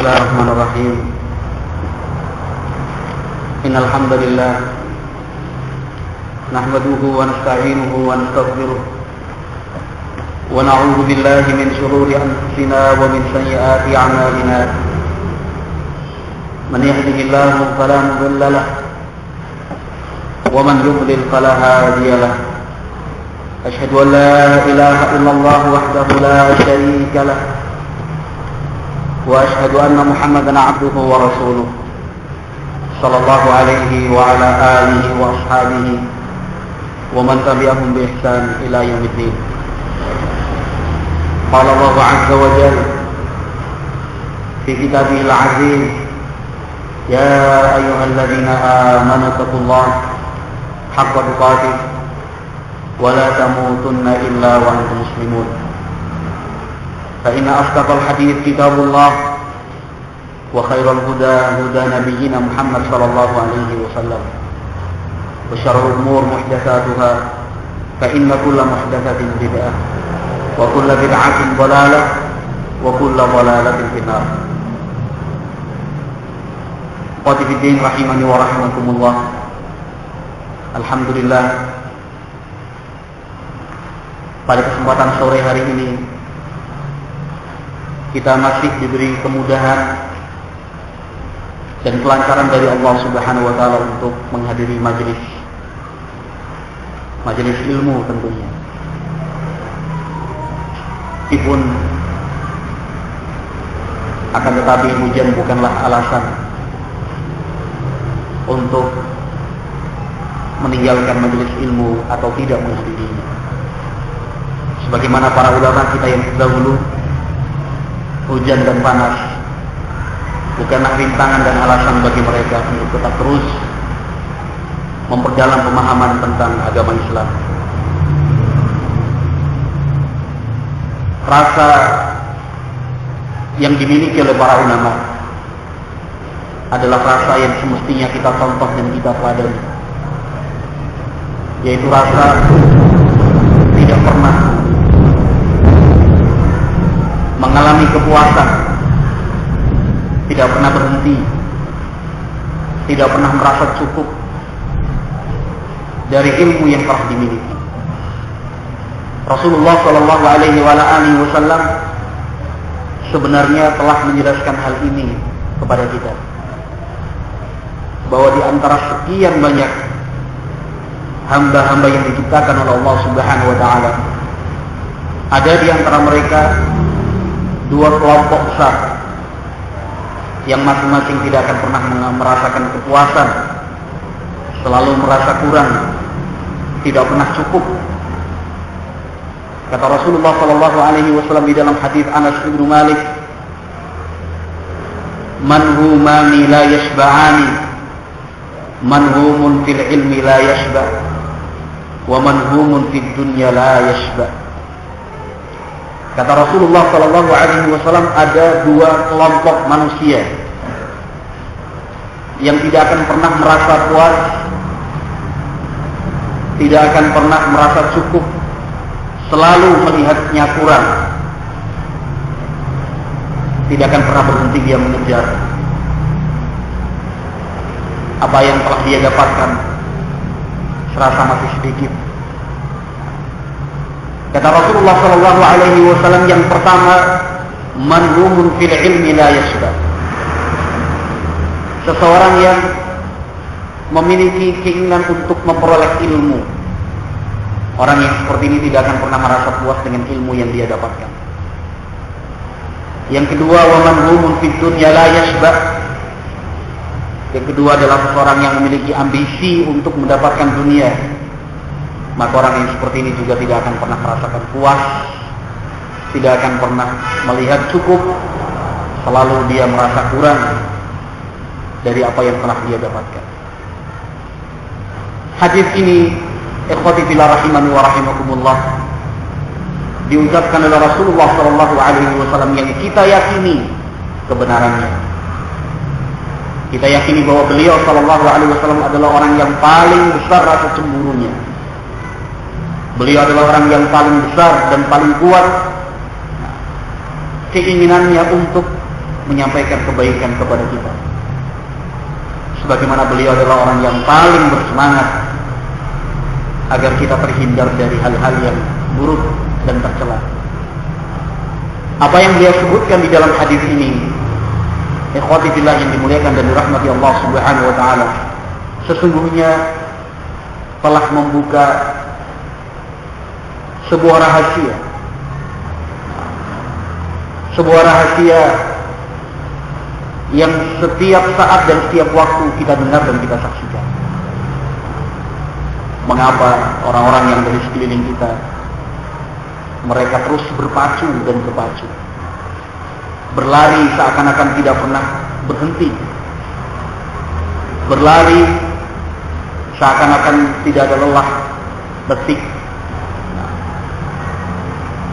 Bismillahirrahmanirrahim. Innal hamdalillah nahmaduhu wa nasta'inuhu wa nastaghfiruh wa na'udzu billahi min shururi anfusina wa min sayyiati a'malina. Man yahdihillahu fala mudilla lahu wa man yudlil fala hadiya lahu. Asyhadu an la ilaha illallah wahdahu la syarika lahu wa asyhadu anna Muhammadan 'abduhu wa rasuluh sallallahu alaihi wa ala alihi wa ashabihi wa man tabi'ahum bi ihsan ila yaumiddin. Qala Allah 'azza wa jalla fi kitabihil 'aziz, ya ayyuhalladzina amanu taqullaha haqqa tuqatih wa la tamutunna illa wa antum muslimun. فإن أصدق الحديث كتاب الله وخير الهدى هدى نبينا محمد صلى الله عليه وسلم وشر الأمور محدثاتها فإن كل محدثة بدعة وكل بدعة ضلالة وكل ضلالة في النار. Ikhwati fi din rahimani wa rahimakumullah. Alhamdulillah, pada kesempatan sore hari ini kita masih diberi kemudahan dan kelancaran dari Allah Subhanahu wa taala untuk menghadiri majelis ilmu tentunya. Meskipun akan tetapi hujan bukanlah alasan untuk meninggalkan majelis ilmu atau tidak menghadirinya. Sebagaimana para ulama kita yang terdahulu, hujan dan panas bukanlah rintangan dan alasan bagi mereka untuk tetap terus memperdalam pemahaman tentang agama Islam. Rasa yang dimiliki oleh para ulama adalah rasa yang semestinya kita contoh dan kita teladani, yaitu rasa tidak pernah mengalami kepuasan, tidak pernah berhenti, tidak pernah merasa cukup dari ilmu yang telah dimiliki. Rasulullah Shallallahu Alaihi Wasallam sebenarnya telah menjelaskan hal ini kepada kita, bahwa di antara sekian banyak hamba-hamba yang diciptakan oleh Allah Subhanahu Wa Taala, ada di antara mereka dua kelompok besar yang masing-masing tidak akan pernah merasakan kepuasan, selalu merasa kurang, tidak pernah cukup. Kata Rasulullah Shallallahu Alaihi Wasallam di dalam hadis Anas bin Malik, "Manhumani la yashba'ani, manhumun fil ilmi la yashba', wa manhumun fid dunya la yashba'." Kata Rasulullah Shallallahu Alaihi Wasallam, ada dua kelompok manusia yang tidak akan pernah merasa puas, tidak akan pernah merasa cukup, selalu melihatnya kurang, tidak akan pernah berhenti dia mengejar apa yang telah dia dapatkan, serasa masih sedikit. Kata Rasulullah Shallallahu Alaihi Wasallam, yang pertama, manhumun fil ilmi la yashba. Seseorang yang memiliki keinginan untuk memperoleh ilmu. Orang yang seperti ini tidak akan pernah merasa puas dengan ilmu yang dia dapatkan. Yang kedua, wa manhumun fid dunya la yashba. Yang kedua adalah seseorang yang memiliki ambisi untuk mendapatkan dunia. Maka orang yang seperti ini juga tidak akan pernah merasakan puas, tidak akan pernah melihat cukup, selalu dia merasa kurang dari apa yang telah dia dapatkan. Hadis ini, ikhwati fillah rahimani wa rahimakumullah, diucapkan oleh Rasulullah Shallallahu Alaihi Wasallam yang kita yakini kebenarannya. Kita yakini bahwa beliau Shallallahu Alaihi Wasallam adalah orang yang paling besar rasa cemburunya. Beliau adalah orang yang paling besar dan paling kuat keinginannya untuk menyampaikan kebaikan kepada kita. Sebagaimana beliau adalah orang yang paling bersemangat agar kita terhindar dari hal-hal yang buruk dan tercela. Apa yang beliau sebutkan di dalam hadis ini, ikhwati fillah yang dimuliakan dan dirahmati Allah Subhanahu wa taala, sesungguhnya telah membuka sebuah rahasia. Sebuah rahasia yang setiap saat dan setiap waktu kita dengar dan kita saksikan. Mengapa orang-orang yang dari sekeliling kita mereka terus berpacu dan berpacu, berlari seakan-akan tidak pernah berhenti, berlari seakan-akan tidak ada lelah detik.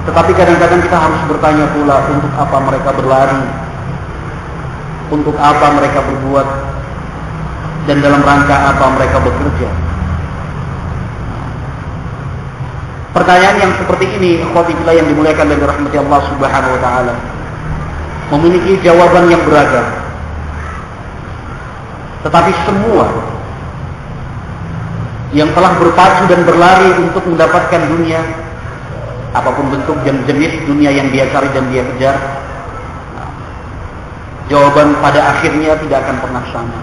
Tetapi kadang-kadang kita harus bertanya pula, untuk apa mereka berlari, untuk apa mereka berbuat, dan dalam rangka apa mereka bekerja. Pertanyaan yang seperti ini, ikhwati fillah yang dimuliakan dan dirahmati Allah Subhanahu wa taala, memiliki jawaban yang beragam. Tetapi semua yang telah berpacu dan berlari untuk mendapatkan dunia, apapun bentuk dan jenis dunia yang dia cari dan dia kejar, jawaban pada akhirnya tidak akan pernah sama.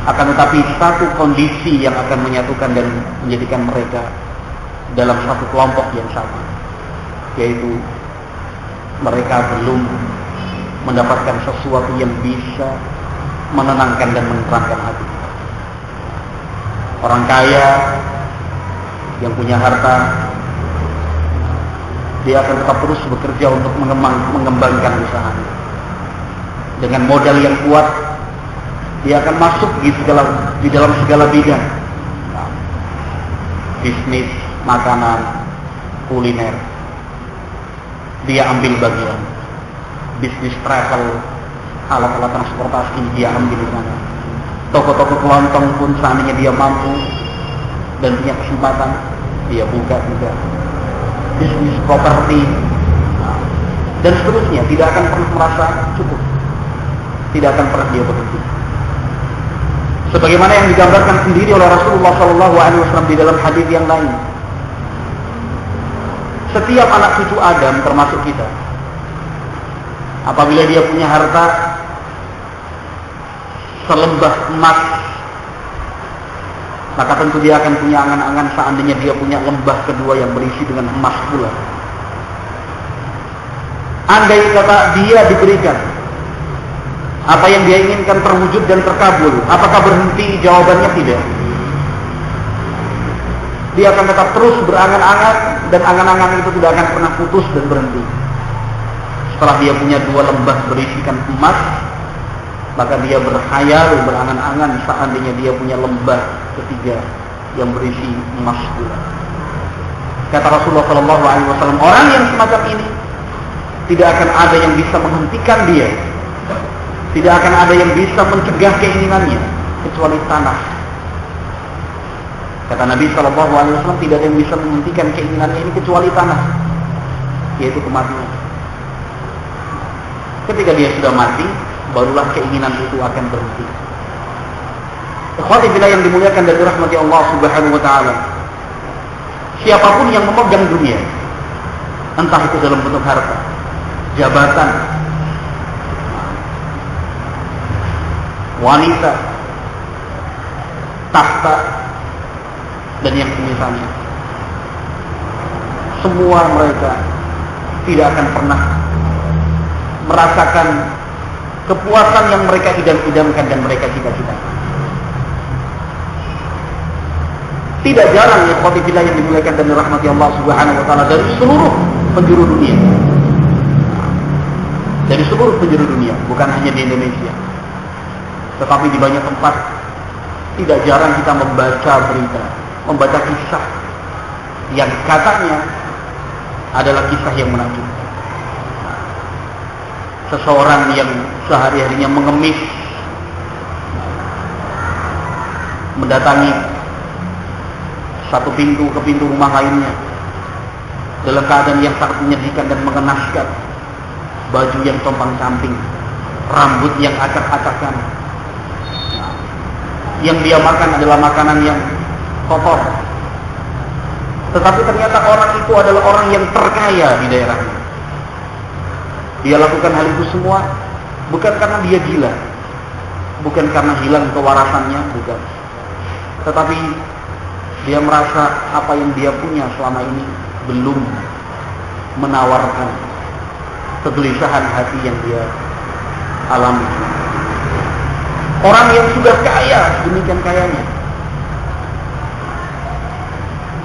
Akan tetapi satu kondisi yang akan menyatukan dan menjadikan mereka dalam satu kelompok yang sama, yaitu mereka belum mendapatkan sesuatu yang bisa menenangkan dan menerangkan hati. Orang kaya yang punya harta, dia akan tetap terus bekerja untuk mengembangkan usahanya. Dengan modal yang kuat, dia akan masuk di dalam segala bidang, bisnis, makanan, kuliner. Dia ambil bagian. Bisnis travel, alat-alat transportasi dia ambil di sana. Toko-toko kelontong pun seandainya dia mampu dan punya kesempatan, dia buka juga. Bisnis properti dan seterusnya, tidak akan pernah merasa cukup, tidak akan pernah dia berhenti. Sebagaimana yang digambarkan sendiri oleh Rasulullah SAW di dalam hadis yang lain, setiap anak cucu Adam termasuk kita, apabila dia punya harta selembah emas, maka tentu dia akan punya angan-angan seandainya dia punya lembah kedua yang berisi dengan emas pula. Andai kata dia diberikan apa yang dia inginkan terwujud dan terkabul, apakah berhenti? Jawabannya tidak. Dia akan tetap terus berangan-angan, dan angan-angan itu tidak akan pernah putus dan berhenti. Setelah dia punya dua lembah berisikan emas, maka dia berkhayal, berangan-angan seandainya dia punya lembah ketiga yang berisi emas pula. Kata Rasulullah SAW, orang yang semacam ini tidak akan ada yang bisa menghentikan dia, tidak akan ada yang bisa mencegah keinginannya kecuali tanah. Kata Nabi SAW, tidak ada yang bisa menghentikan keinginannya ini kecuali tanah, yaitu kematian. Ketika dia sudah mati, barulah keinginan itu akan berhenti. Ikhwati fillah yang dimuliakan dan dirahmati Allah Subhanahu wa taala, siapapun yang memegang dunia, entah itu dalam bentuk harta, jabatan, wanita, tahta, dan yang semisalnya, semua mereka tidak akan pernah merasakan kepuasan yang mereka idam-idamkan dan mereka cita-citakan. Tidak jarang ya ikhwati fillah yang dimuliakan dan dirahmati Allah Subhanahu wa taala, dari seluruh penjuru dunia. Dari seluruh penjuru dunia, bukan hanya di Indonesia, tetapi di banyak tempat, tidak jarang kita membaca berita, membaca kisah yang katanya adalah kisah yang menakjubkan. Seseorang yang sehari-harinya mengemis, mendatangi satu pintu ke pintu rumah lainnya, dalam keadaan yang sangat menyedihkan dan mengenaskan, baju yang compang-camping, rambut yang acak-acakan, yang dia makan adalah makanan yang kotor. Tetapi ternyata orang itu adalah orang yang terkaya di daerahnya. Dia lakukan hal itu semua bukan karena dia gila, bukan karena hilang kewarasannya, bukan. Tetapi dia merasa apa yang dia punya selama ini belum menawarkan kegelisahan hati yang dia alami. Orang yang sudah kaya, demikian kayanya,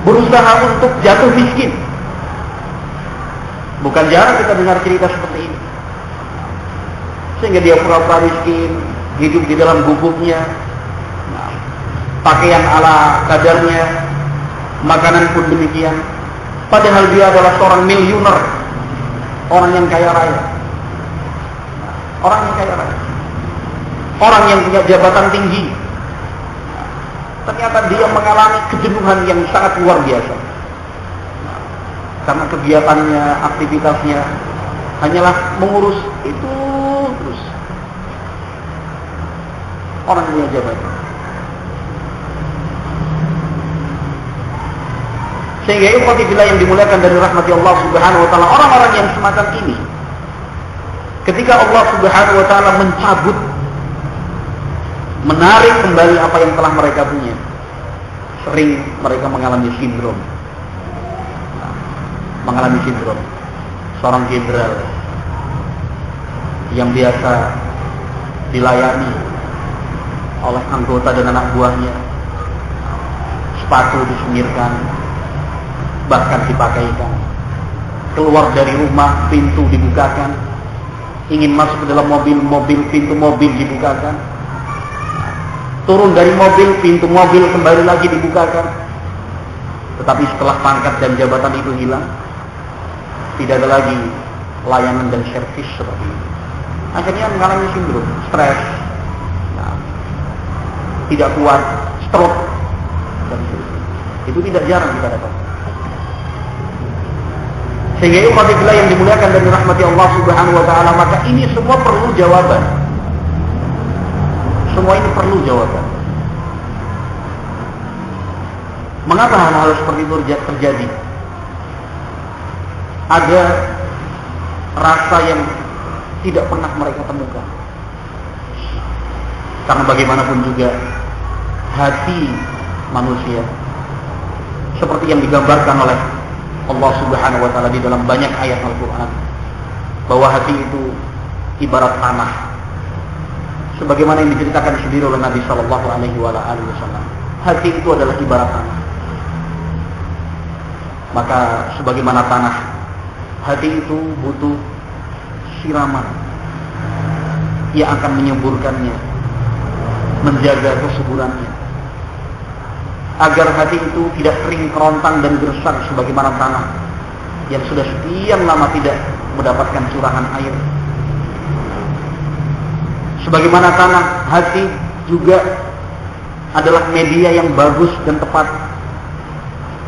berusaha untuk jatuh miskin. Bukan jarang kita dengar cerita seperti ini. Sehingga dia pura-pura miskin, hidup di dalam gubuknya, pakaian ala kadarnya, makanan pun demikian. Padahal dia adalah seorang miliuner, orang yang kaya raya. Orang yang kaya raya. Orang yang punya jabatan tinggi. Ternyata dia mengalami kejenuhan yang sangat luar biasa. Karena kegiatannya, aktivitasnya hanyalah mengurus itu terus. Orang punya jabatan. Sehingga ikhwati fillah yang dimuliakan dari rahmati Allah Subhanahu wa taala, orang-orang yang semacam ini, ketika Allah Subhanahu wa taala mencabut, menarik kembali apa yang telah mereka punya, sering mereka mengalami sindrom. Seorang jenderal yang biasa dilayani oleh anggota dan anak buahnya, sepatu disemirkan, bahkan dipakaikan, keluar dari rumah pintu dibukakan, ingin masuk ke dalam mobil pintu mobil dibukakan, turun dari mobil pintu mobil kembali lagi dibukakan. Tetapi setelah pangkat dan jabatan itu hilang, tidak ada lagi layanan dan servis seperti itu. Akhirnya mengalami sindrom, stres, tidak kuat, stroke, dan itu tidak jarang kita dapat. Sehingga ikhwatillah yang dimuliakan dari rahmati Allah Subhanahu wa taala, maka ini semua perlu jawaban. Semua ini perlu jawaban. Mengapa hal-hal seperti itu terjadi? Ada rasa yang tidak pernah mereka temukan. Karena bagaimanapun juga hati manusia seperti yang digambarkan oleh Allah Subhanahu wa taala di dalam banyak ayat Al-Qur'an, bahwa hati itu ibarat tanah. Sebagaimana yang diceritakan sendiri oleh Nabi sallallahu alaihi wasallam. Hati itu adalah ibarat tanah. Maka sebagaimana tanah, hati itu butuh siraman yang akan menyemburkannya, menjaga kesuburannya, agar hati itu tidak kering, kerontang dan gersang sebagaimana tanah yang sudah sekian lama tidak mendapatkan curahan air. Sebagaimana tanah, hati juga adalah media yang bagus dan tepat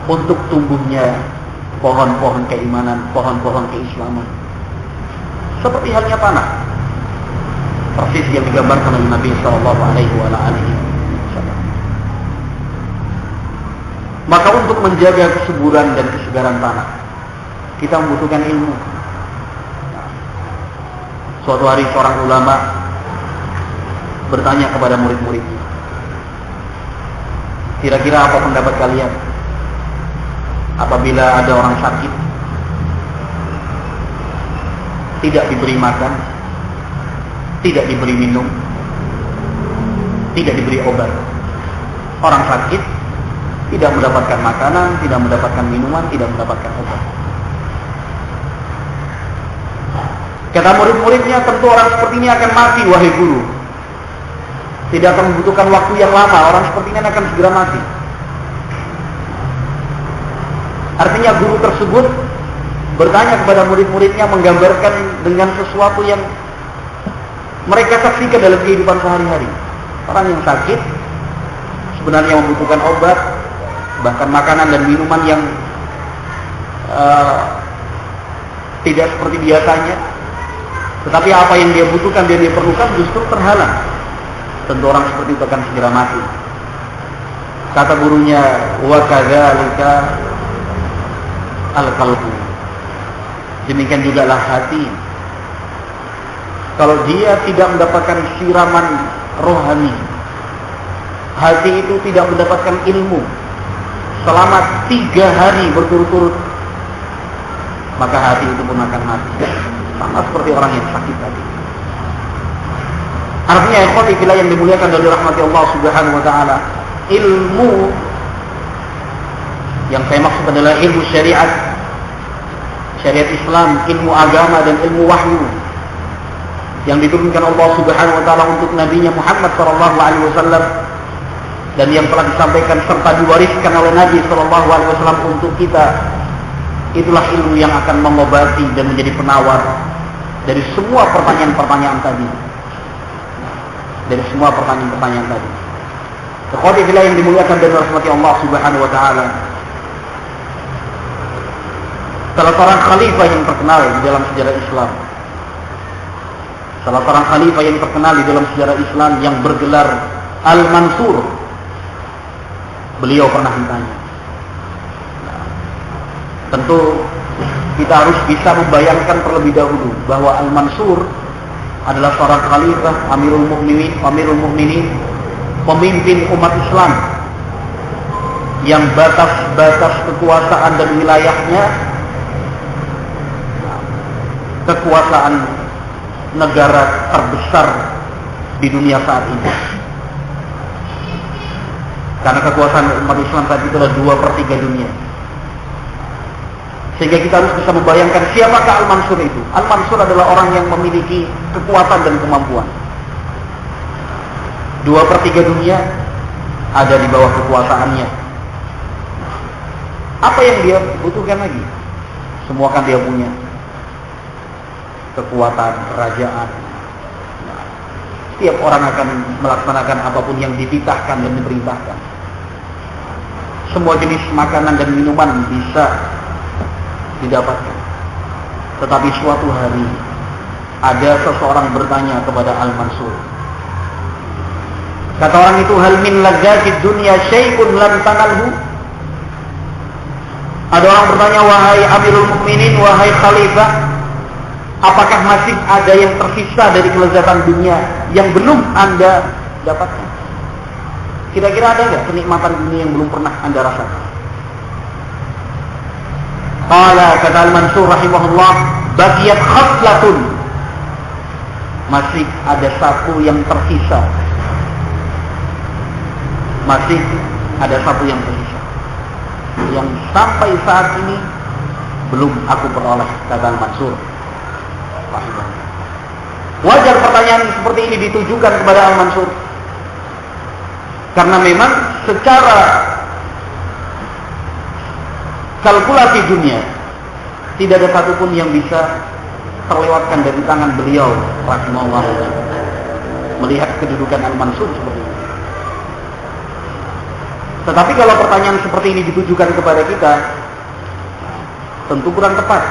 untuk tumbuhnya pohon-pohon keimanan, pohon-pohon keislaman. Seperti halnya tanah, persis yang digambarkan oleh Nabi sallallahu alaihi wasallam. Maka untuk menjaga kesuburan dan kesegaran tanah, kita membutuhkan ilmu. Suatu hari seorang ulama bertanya kepada murid-muridnya, kira-kira apa pendapat kalian apabila ada orang sakit, tidak diberi makan, tidak diberi minum, tidak diberi obat? Orang sakit tidak mendapatkan makanan, tidak mendapatkan minuman, tidak mendapatkan obat. Kata murid-muridnya, tentu orang seperti ini akan mati, wahai guru. Tidak akan membutuhkan waktu yang lama, orang seperti ini akan segera mati. Artinya guru tersebut bertanya kepada murid-muridnya, menggambarkan dengan sesuatu yang mereka saksikan dalam kehidupan sehari-hari. Orang yang sakit sebenarnya membutuhkan obat, bahkan makanan dan minuman yang tidak seperti biasanya, tetapi apa yang dia butuhkan dan dia perlukan justru terhalang. Tentu orang seperti itu akan segera mati. Kata gurunya, wa kadzalika al-qalbu. Demikian juga lah hati. Kalau dia tidak mendapatkan siraman rohani, hati itu tidak mendapatkan ilmu selama 3 hari berturut-turut, maka hati itu pun akan mati. Sama seperti orang yang sakit tadi. Artinya ikhwati fillah yang dimuliakan dari rahmati Allah Subhanahu wa taala, ilmu yang saya maksud adalah ilmu syariat Islam, ilmu agama dan ilmu wahyu yang diturunkan Allah Subhanahu wa taala untuk nabinya Muhammad sallallahu alaihi wasallam dan yang telah disampaikan serta diwariskan oleh Nabi sallallahu alaihi wasallam untuk kita. Itulah ilmu yang akan mengobati dan menjadi penawar dari semua pertanyaan-pertanyaan tadi. Dari semua pertanyaan-pertanyaan tadi. Ikhwati fillah yang dimuliakan dan dirahmati Allah Subhanahu wa taala. Salah seorang khalifah yang terkenal di dalam sejarah Islam. Salah seorang khalifah yang terkenal di dalam sejarah Islam yang bergelar Al-Mansur. Beliau pernah ditanya. Tentu kita harus bisa membayangkan terlebih dahulu bahwa Al-Mansur adalah seorang khalifah, Amirul Mukminin, pemimpin umat Islam yang batas-batas kekuasaan dan wilayahnya kekuasaan negara terbesar di dunia saat ini. Karena kekuasaan umat Islam saat itu adalah 2/3 dunia. Sehingga kita harus bisa membayangkan siapakah Al-Mansur itu. Al-Mansur adalah orang yang memiliki kekuatan dan kemampuan. 2/3 dunia ada di bawah kekuasaannya. Apa yang dia butuhkan lagi? Semua kan dia punya. Kekuatan, kerajaan. Setiap orang akan melaksanakan apapun yang dititahkan dan diperintahkan. Semua jenis makanan dan minuman bisa didapatkan. Tetapi suatu hari ada seseorang bertanya kepada Al-Mansur. Kata orang itu, hal min ladzatid dunya syai'un lam tanalhu? Ada orang bertanya, wahai Amirul Mukminin, wahai Khalifah, apakah masih ada yang tersisa dari kelezatan dunia yang belum Anda dapatkan? Kira-kira ada nggak kenikmatan dunia yang belum pernah Anda rasakan? Qala, kata Al-Mansur rahimahullah, baqiyat khaslatun. Masih ada satu yang tersisa. Masih ada satu yang tersisa. Yang sampai saat ini belum aku peroleh, kata Al-Mansur rahimahullah. Wajar pertanyaan seperti ini ditujukan kepada Al-Mansur. Karena memang secara kalkulasi dunia tidak ada satupun yang bisa terlewatkan dari tangan beliau rahimahullah melihat kedudukan Al-Mansur seperti ini. Tetapi kalau pertanyaan seperti ini ditujukan kepada kita, tentu kurang tepat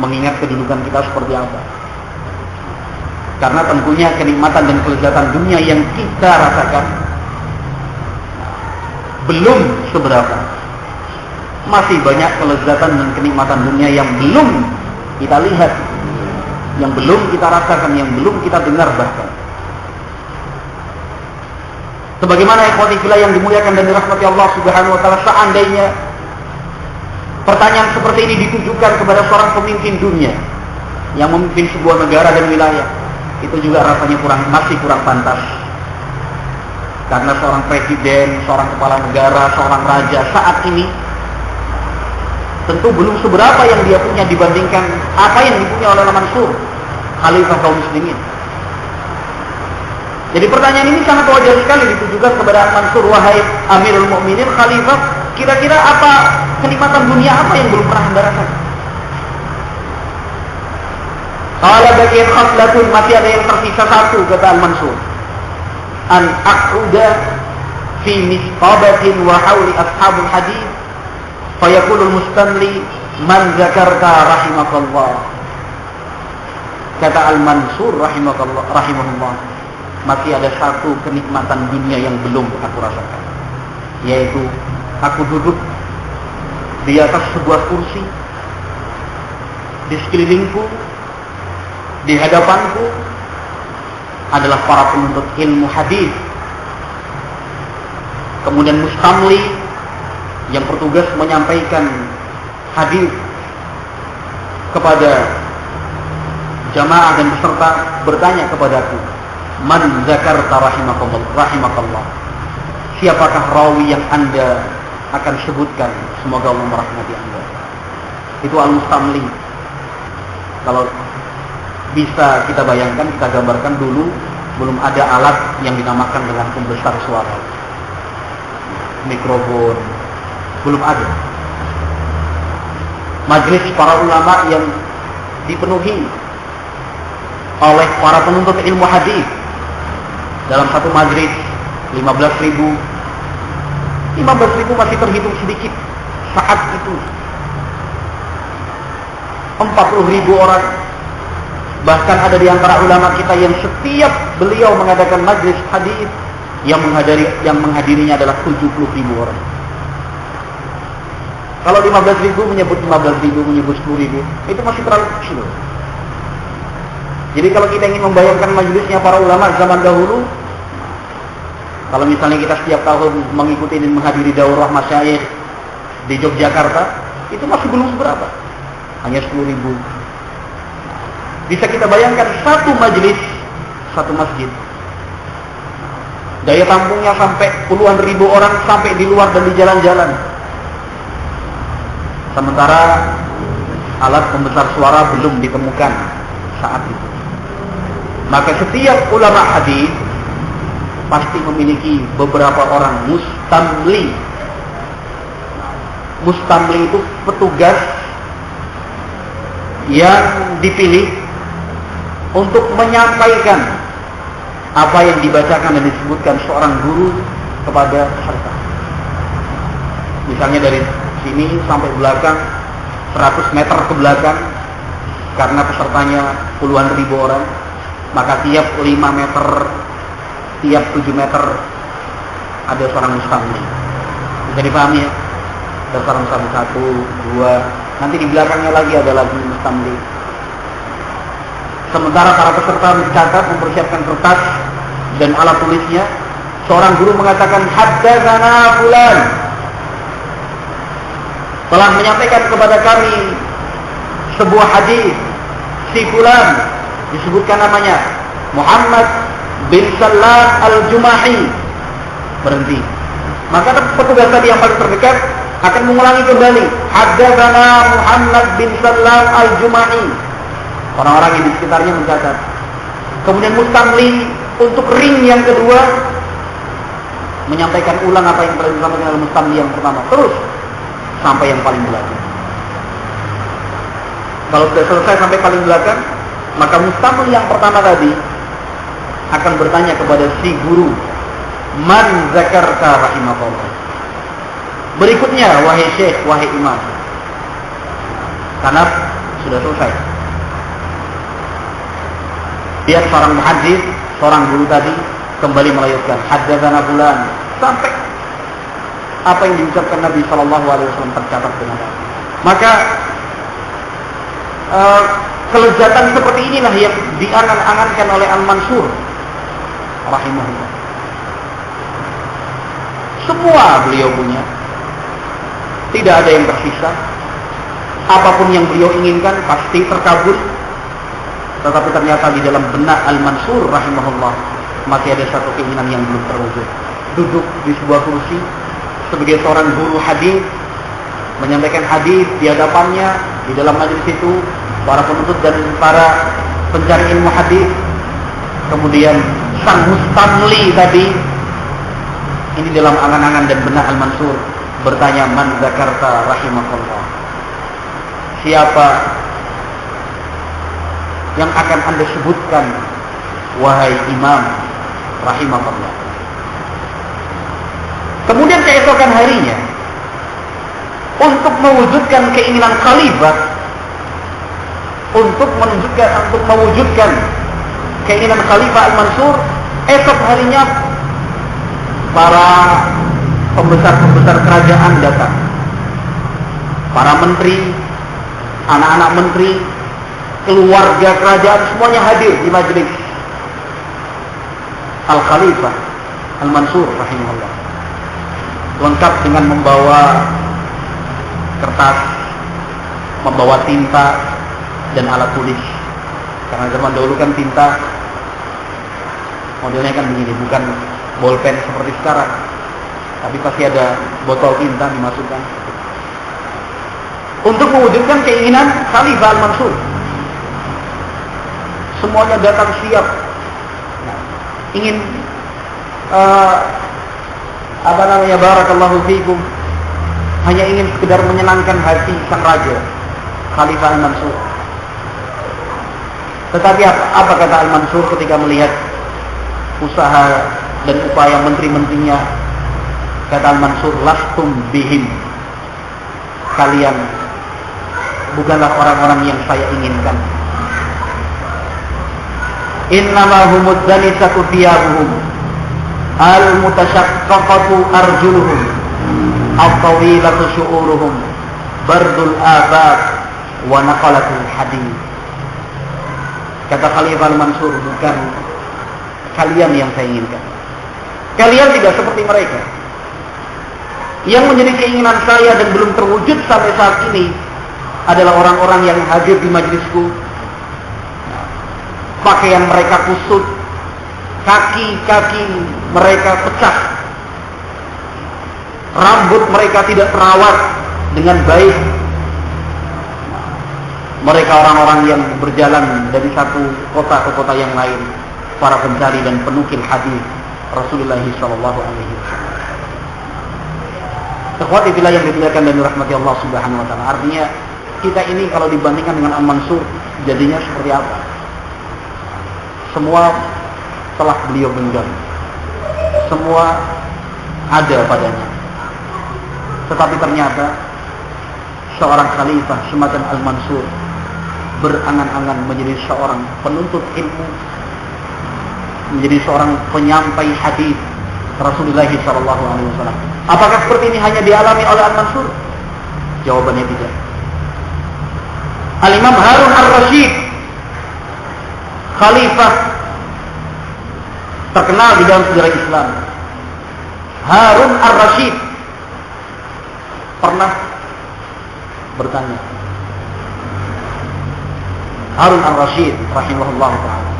mengingat kedudukan kita seperti apa. Karena tentunya kenikmatan dan kelezatan dunia yang kita rasakan belum seberapa. Masih banyak kelezatan dan kenikmatan dunia yang belum kita lihat, yang belum kita rasakan, yang belum kita dengar bahkan. Sebagaimana ikhwati fillah yang dimuliakan dan dirahmati Allah Subhanahu wa taala, seandainya pertanyaan seperti ini ditujukan kepada seorang pemimpin dunia yang memimpin sebuah negara dan wilayah, itu juga rasanya masih kurang pantas. Karena seorang presiden, seorang kepala negara, seorang raja saat ini tentu belum seberapa yang dia punya dibandingkan apa yang dipunya oleh Al-Mansur, khalifah kaum muslimin. Jadi pertanyaan ini sangat wajar sekali ditujukan kepada Al-Mansur, wahai Amirul Mukminin, khalifah, kira-kira apa kenikmatan dunia apa yang belum pernah Anda rasakan? Qala baqiyat khaslatun, masih ada yang tersisa satu, kata Al-Mansur. An aq'uda fi misqabatin wa hawli ashabul hadis Fayaqulul mustamli man zakarta rahimakallah. Kata Al-Mansur rahimahullah, masih ada satu kenikmatan dunia yang belum aku rasakan, yaitu aku duduk di atas sebuah kursi, di sekelilingku, di hadapanku adalah para penuntut ilmu hadis, kemudian mustamli yang bertugas menyampaikan hadis kepada jamaah dan peserta, bertanya kepadaku, man zakarta rahimakallah, siapakah rawi yang Anda akan sebutkan, semoga Allah merahmati Anda. Itu al-mustamli. Kalau bisa kita bayangkan, kita gambarkan dulu, belum ada alat yang dinamakan dengan pembesar suara, mikrofon, belum ada. Majelis para ulama yang dipenuhi oleh para penuntut ilmu hadis, dalam satu majelis 15.000 masih terhitung sedikit saat itu. 40.000 orang, bahkan ada di antara ulama kita yang setiap beliau mengadakan majelis hadis yang menghadirinya adalah 70.000 orang. Kalau 15.000 menyebut 15.000, menyebut 10.000, itu masih terlalu kecil. Jadi kalau kita ingin membayangkan majelisnya para ulama zaman dahulu, kalau misalnya kita setiap tahun mengikuti dan menghadiri daurah masyayikh di Yogyakarta, itu masih belum seberapa, hanya 10.000. Bisa kita bayangkan satu majelis, satu masjid, daya tampungnya sampai puluhan ribu orang, sampai di luar dan di jalan-jalan. Sementara alat pembesar suara belum ditemukan saat itu. Maka setiap ulama hadis pasti memiliki beberapa orang mustamli. Mustamli itu petugas yang dipilih untuk menyampaikan apa yang dibacakan dan disebutkan seorang guru kepada peserta. Misalnya dari sini sampai belakang 100 meter ke belakang, karena pesertanya puluhan ribu orang, maka tiap 5 meter, tiap 7 meter ada seorang mustamli. Bisa dipahami ya? Ada seorang mustamli 1, 2, nanti di belakangnya lagi ada lagi mustamli. Sementara para peserta mencatat, mempersiapkan kertas dan alat tulisnya, seorang guru mengatakan, haddatsana fulan, telah menyampaikan kepada kami sebuah hadis, si fulan, disebutkan namanya Muhammad bin Sallam al-Jumahi. Berhenti. Maka petugas tadi yang paling terdekat akan mengulangi kembali, haddatsana Muhammad bin Sallam al-Jumahi. Orang-orang yang di sekitarnya mencatat. Kemudian mustamli untuk ring yang kedua menyampaikan ulang apa yang telah disampaikan oleh mustamli yang pertama, terus sampai yang paling belakang. Kalau sudah selesai sampai paling belakang, maka mustamli yang pertama tadi akan bertanya kepada si guru, man zakarta rahimakallah. Berikutnya, wahai syekh, wahai imam. Karena sudah selesai. Dia seorang muhaddits, seorang guru tadi kembali melanjutkan haddatsana fulan, sampai apa yang diucapkan Nabi SAW tercatat dengan baik. Maka kelezatan seperti inilah yang diangan-angankan oleh Al-Mansur rahimahullah. Semua beliau punya, tidak ada yang tersisa. Apapun yang beliau inginkan pasti terkabul. Tetapi ternyata di dalam benak Al-Mansur rahimahullah masih ada satu keinginan yang belum terwujud. Duduk di sebuah kursi sebagai seorang guru hadis, menyampaikan hadis di hadapannya, di dalam majelis itu para penuntut dan para pencari ilmu hadis. Kemudian sang mustamli tadi ini dalam angan-angan dan benak Al-Mansur bertanya, man zakarta rahimakallah, siapa yang akan Anda sebutkan wahai imam rahimakallah. Kemudian keesokan harinya untuk mewujudkan keinginan khalifah, untuk mewujudkan keinginan Khalifah Al-Mansur, esok harinya para pembesar-pembesar kerajaan datang. Para menteri, anak-anak menteri, keluarga kerajaan semuanya hadir di majelis Al-Khalifah Al-Mansur rahimahullah. Lengkap dengan membawa kertas, membawa tinta dan alat tulis. Karena zaman dahulu kan tinta modelnya kan begini, bukan bolpen seperti sekarang, tapi pasti ada botol tinta dimasukkan untuk mewujudkan keinginan Khalifah Al-Mansur. Semuanya datang siap, ingin barakallahu fiikum, hanya ingin sekedar menyenangkan hati sang raja Khalifah Al-Mansur. Tetapi apa kata Al-Mansur ketika melihat usaha dan upaya menteri-menterinya? Kata Al-Mansur, lastum bihim, kalian bukanlah orang-orang yang saya inginkan. Innama humud danisatu thiyabuhum al-mutashaqqaqatu arjuluhum at-tawilatu syu'uruhum bardul abad wa naqalatul hadid. Kata Khalifah Al-Mansur, bukan kalian yang saya inginkan. Kalian tidak seperti mereka. Yang menjadi keinginan saya dan belum terwujud sampai saat ini adalah orang-orang yang hadir di majelisku. Pakaian mereka kusut, kaki-kaki mereka pecah, rambut mereka tidak terawat dengan baik. Mereka orang-orang yang berjalan dari satu kota ke kota yang lain, para pencari dan penukil hadis Rasulullah sallallahu alaihi wasallam. Ikhwati fillah yang dimuliakan dan dirahmati Allah Subhanahu wa taala. Artinya kita ini kalau dibandingkan dengan Al-Mansur jadinya seperti apa? Semua telah beliau genggam. Semua ada padanya. Tetapi ternyata seorang khalifah semacam Al-Mansur berangan-angan menjadi seorang penuntut ilmu, menjadi seorang penyampai hadis Rasulullah sallallahu alaihi wasallam. Apakah seperti ini hanya dialami oleh Al-Mansur? Jawabannya tidak. Al-Imam Harun Ar-Rasyid, khalifah terkenal di dalam sejarah Islam. Harun Ar-Rasyid pernah bertanya. Harun Ar-Rasyid rahimahullah ta'ala.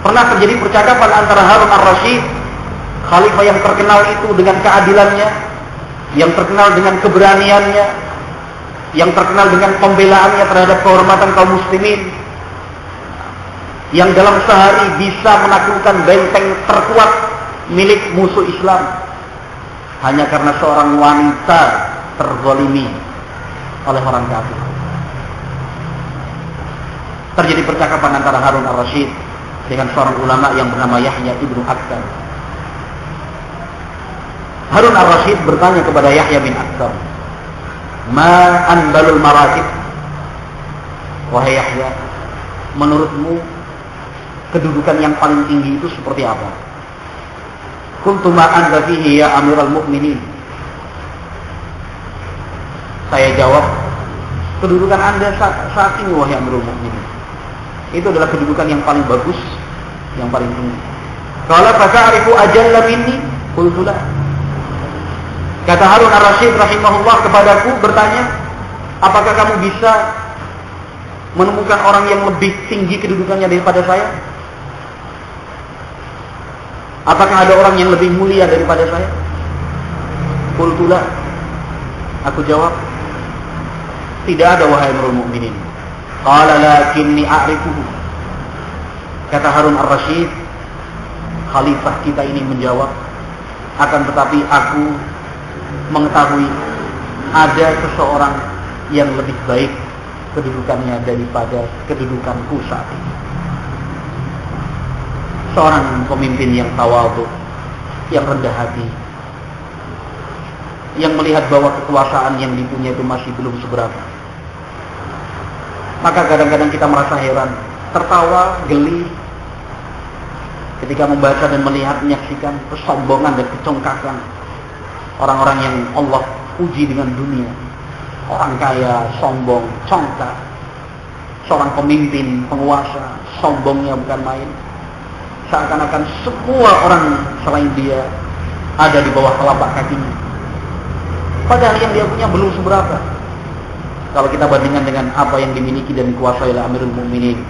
Pernah terjadi percakapan antara Harun Ar-Rasyid, khalifah yang terkenal itu dengan keadilannya, yang terkenal dengan keberaniannya, yang terkenal dengan pembelaannya terhadap kehormatan kaum muslimin, yang dalam sehari bisa menaklukkan benteng terkuat milik musuh Islam, hanya karena seorang wanita terzalimi oleh orang kafir. Terjadi percakapan antara Harun Ar-Rasyid dengan seorang ulama yang bernama Yahya ibnu Akthar. Harun Ar-Rasyid bertanya kepada Yahya bin Akthar, "Ma anbalul maratib?" Wahai Yahya, menurutmu kedudukan yang paling tinggi itu seperti apa? Kuntu ma anta fihi ya Amirul Mukminin. Saya jawab, kedudukan Anda saat ini wahai Amirul Mukminin, itu adalah kedudukan yang paling bagus, yang paling tinggi. Qala fa ta'rifu ajalla minni? Qultu la. Kata Harun Ar-Rasyid rahimahullah kepadaku, bertanya, apakah kamu bisa menemukan orang yang lebih tinggi kedudukannya daripada saya? Apakah ada orang yang lebih mulia daripada saya? Qultu la. Aku jawab, tidak ada wahai Amirul Mukminin. Qala lakinni a'rifuhu. Kata Harun Ar-Rasyid, khalifah kita ini menjawab, akan tetapi aku mengetahui ada seseorang yang lebih baik kedudukannya daripada kedudukanku saat ini. Seorang pemimpin yang tawadhu, yang rendah hati, yang melihat bahwa kekuasaan yang dipunya itu masih belum seberapa. Maka kadang-kadang kita merasa heran, tertawa, geli ketika membaca dan melihat, menyaksikan kesombongan dan kecongkakan orang-orang yang Allah uji dengan dunia. Orang kaya, sombong, congkak. Seorang pemimpin, penguasa, sombongnya bukan main. Seakan-akan semua orang selain dia ada di bawah telapak kakinya. Padahal yang dia punya belum seberapa. Kalau kita bandingkan dengan apa yang dimiliki dan dikuasai oleh Amirul Mukminin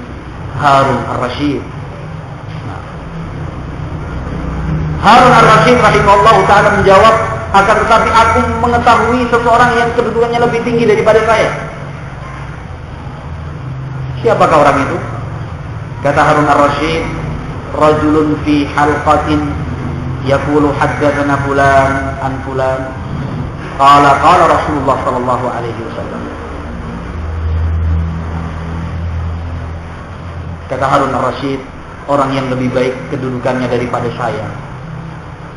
Harun Ar-Rasyid. Harun Ar-Rasyid rahimahullah ta'ala menjawab, akan tetapi aku mengetahui seseorang yang kedudukannya lebih tinggi daripada saya. Siapakah orang itu? Kata Harun Ar-Rasyid, rajulun fi halqatin yaqulu haddatsana fulan an fulan qala Rasulullah sallallahu alaihi wasallam. Kata Harun Ar-Rasyid, orang yang lebih baik kedudukannya daripada saya,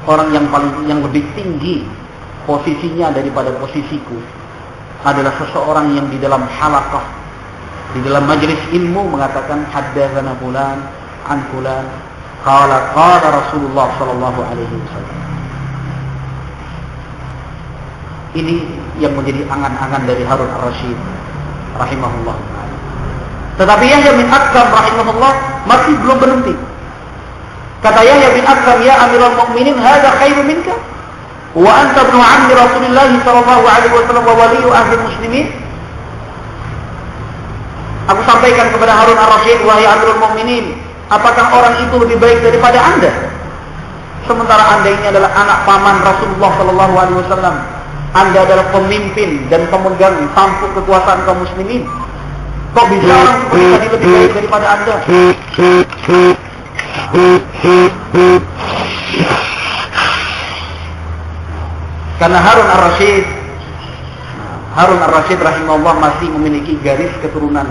orang yang lebih tinggi posisinya daripada posisiku adalah seseorang yang di dalam halaqah, di dalam majelis ilmu mengatakan haddatsana fulan an fulan qala Rasulullah sallallahu alaihi wasallam. Ini yang menjadi angan-angan dari Harun Ar-Rasyid rahimahullah. Tetapi Yahya bin Aktham rahimahullah masih belum berhenti. Kata Yahya bin Aktham, ya Amirul Mukminin, hadza khairu minka wa anta ibnu ammi Rasulillah sallallahu alaihi wasallam wa waliyyu ahli muslimin. Aku sampaikan kepada Harun Ar-Rasyid, wahai Amirul Mukminin, apakah orang itu lebih baik daripada Anda? Sementara Anda ini adalah anak paman Rasulullah sallallahu alaihi wasallam. Anda adalah pemimpin dan pemegang tampuk kekuasaan kaum muslimin. Kok bisa orang itu jadi lebih baik daripada Anda? Karena Harun Ar-Rasyid rahimahullah masih memiliki garis keturunan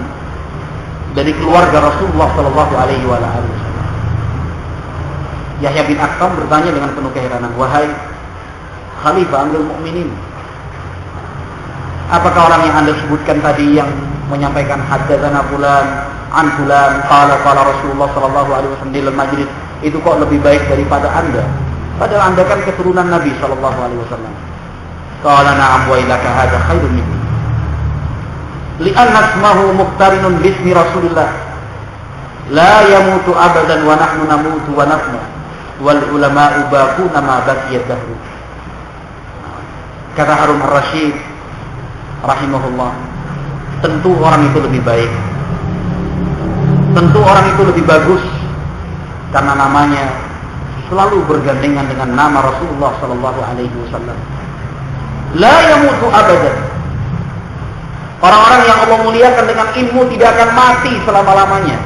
dari keluarga Rasulullah sallallahu alaihi wasallam. Yahya bin Aktham bertanya dengan penuh keheranan, wahai Khalifah Amirul Mukminin, apakah orang yang Anda sebutkan tadi yang menyampaikan haddatsana fulan an fulan qala Rasulullah sallallahu alaihi wasallam di dalam majlis itu kok lebih baik daripada Anda? Padahal Anda kan keturunan Nabi sallallahu alaihi wasallam. Qala na'am wa ilaka hadza khairun minni. Li'anna ismahu muqtarinun bismi Rasulillah. La yamutu abadan wa nahnu namutu wa nafna. Wal ulama'u baquna ma baqiyat dahru. Kata Harun Ar-Rasyid rahimahullah, tentu orang itu lebih baik, tentu orang itu lebih bagus, karena namanya selalu bergandengan dengan nama Rasulullah sallallahu alaihi wasallam. La yamutu abadan. Orang-orang yang Allah muliakan dengan ilmu tidak akan mati selama-lamanya.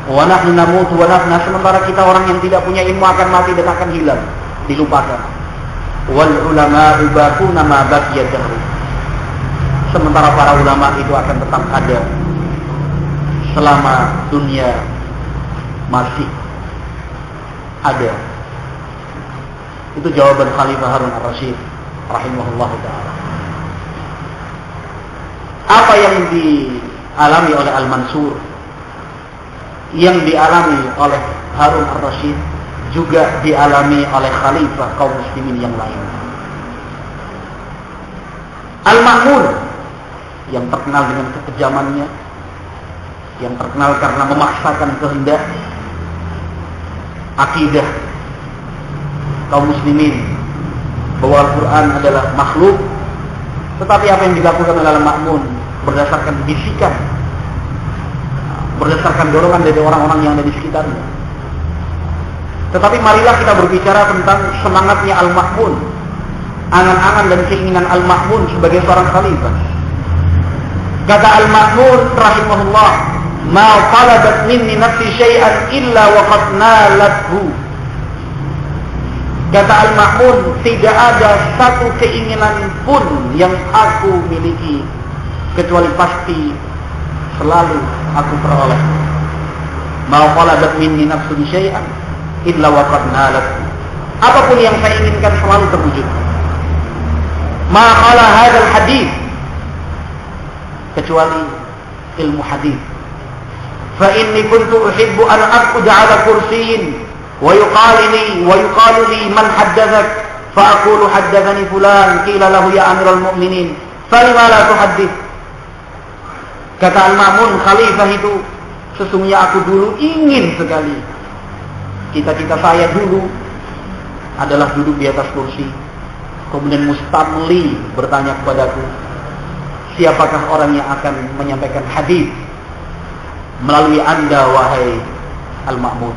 Wa nahnu namutu wa nafna, sementara kita orang yang tidak punya ilmu akan mati dan akan hilang, dilupakan. Wal ulama'u baquna ma baqiyat dahru. Sementara para ulama itu akan tetap ada selama dunia masih ada. Itu jawaban Khalifah Harun Ar-Rasyid rahimahullah ta'ala. Apa yang dialami oleh Al-Mansur, yang dialami oleh Harun Ar-Rasyid, juga dialami oleh Khalifah kaum muslimin yang lain. Al-Ma'mun yang terkenal dengan kekejamannya, yang terkenal karena memaksakan kehendak, akidah kaum muslimin bahwa Al-Quran adalah makhluk. Tetapi apa yang dilakukan oleh Al-Ma'mun berdasarkan bisikan, berdasarkan dorongan dari orang-orang yang ada di sekitarnya. Tetapi marilah kita berbicara tentang semangatnya Al-Ma'mun, angan-angan dan keinginan Al-Ma'mun sebagai seorang khalifah. Kata Al-Ma'mun rahimahullah, ma talabat minni nafsi syai'an illa wa qad nalathu. Kata Al-Ma'mun, tidak ada satu keinginan pun yang aku miliki kecuali pasti selalu aku peroleh. Ma talabat minni nafsi syai'an illa wa qad nalathu. Apapun yang saya inginkan selalu terwujud. ma khala hadzal hadis, kecuali ilmu hadis. Fa inni kuntu uhibbu an aquda 'ala kursiyyin wa yuqalu li man haddathak fa aqulu haddathani fulan qila lahu ya amiral mu'minin falima la tuhaddits. Kata Al-Ma'mun khalifah itu, sesungguhnya aku dulu ingin sekali, cita-cita saya dulu adalah duduk di atas kursi. Kemudian mustamli bertanya kepadaku, siapakah orang yang akan menyampaikan hadis melalui Anda wahai Al-Ma'mun?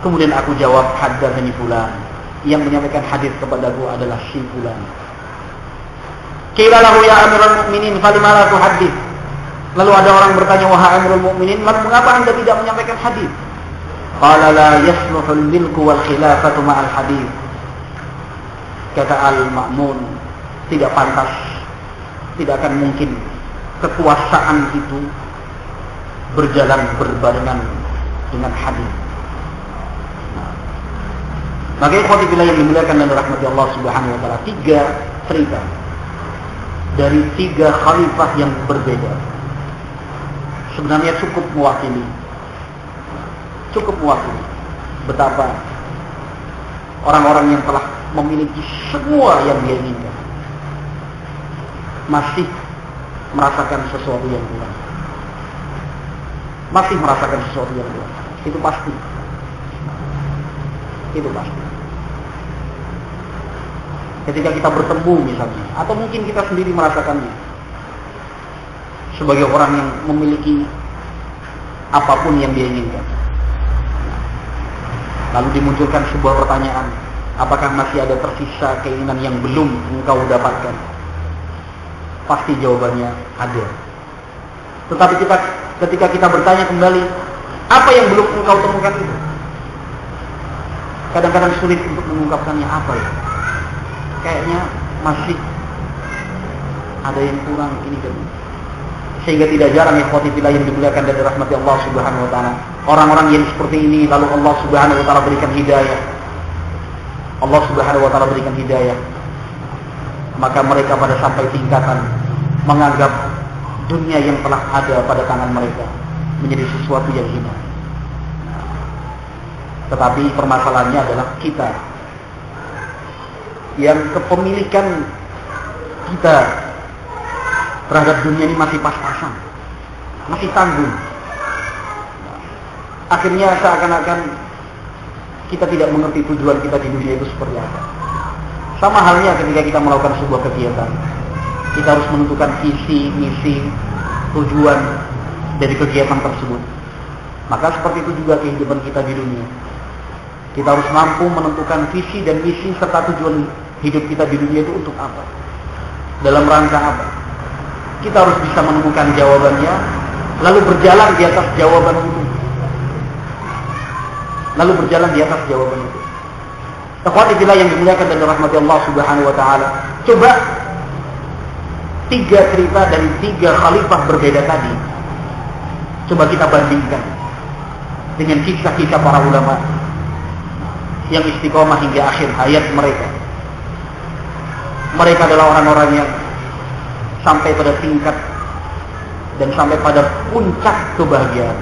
Kemudian aku jawab, haddatsani fulan, yang menyampaikan hadis kepadaku adalah si fulan. Qila lahu ya amiral mu'minin falima la tuhaddits. Lalu ada orang bertanya, wahai amirul mu'minin, mengapa Anda tidak menyampaikan hadis? Qala la yasluhul milku wal khilafatu ma'al hadis. Kata Al-Ma'mun, tidak pantas, tidak akan mungkin kekuasaan itu berjalan berbarengan dengan hadis. Maka ikhwati fillah yang dimuliakan dan dirahmati Allah Subhanahu wa taala, 3 cerita dari 3 khalifah yang berbeda sebenarnya cukup mewakili betapa orang-orang yang telah memiliki semua yang dia inginkan masih merasakan sesuatu yang kurang. Itu pasti. Ketika kita bertemu misalnya, atau mungkin kita sendiri merasakannya, sebagai orang yang memiliki apapun yang dia inginkan, lalu dimunculkan sebuah pertanyaan, apakah masih ada tersisa keinginan yang belum engkau dapatkan? Pasti jawabannya ada. Tetapi ketika kita bertanya kembali, apa yang belum engkau temukan itu? Kadang-kadang sulit untuk mengungkapkannya, apa ya? Kayaknya masih ada yang kurang ini dan ini. Sehingga tidak jarang ikhwati fillah yang dimuliakan dan dirahmati Allah Subhanahu wa taala, orang-orang yang seperti ini lalu Allah Subhanahu wa taala berikan hidayah. Maka mereka pada sampai tingkatan menganggap dunia yang telah ada pada tangan mereka menjadi sesuatu yang hina. Tetapi permasalahannya adalah kita yang kepemilikan kita terhadap dunia ini masih pas-pasan, masih tanggung. Akhirnya seakan-akan kita tidak mengerti tujuan kita di dunia itu seperti apa. Sama halnya ketika kita melakukan sebuah kegiatan, kita harus menentukan visi, misi, tujuan dari kegiatan tersebut. Maka seperti itu juga kehidupan kita di dunia. Kita harus mampu menentukan visi dan misi serta tujuan hidup kita di dunia itu untuk apa, dalam rangka apa. Kita harus bisa menemukan jawabannya, lalu berjalan di atas jawaban itu. Ikhwati fillah yang dimuliakan dan dirahmati Allah Subhanahu wa taala, coba 3 cerita dari 3 khalifah berbeda tadi, coba kita bandingkan dengan kisah-kisah para ulama yang istiqomah hingga akhir hayat mereka. Mereka adalah orang-orang yang sampai pada tingkat dan sampai pada puncak kebahagiaan.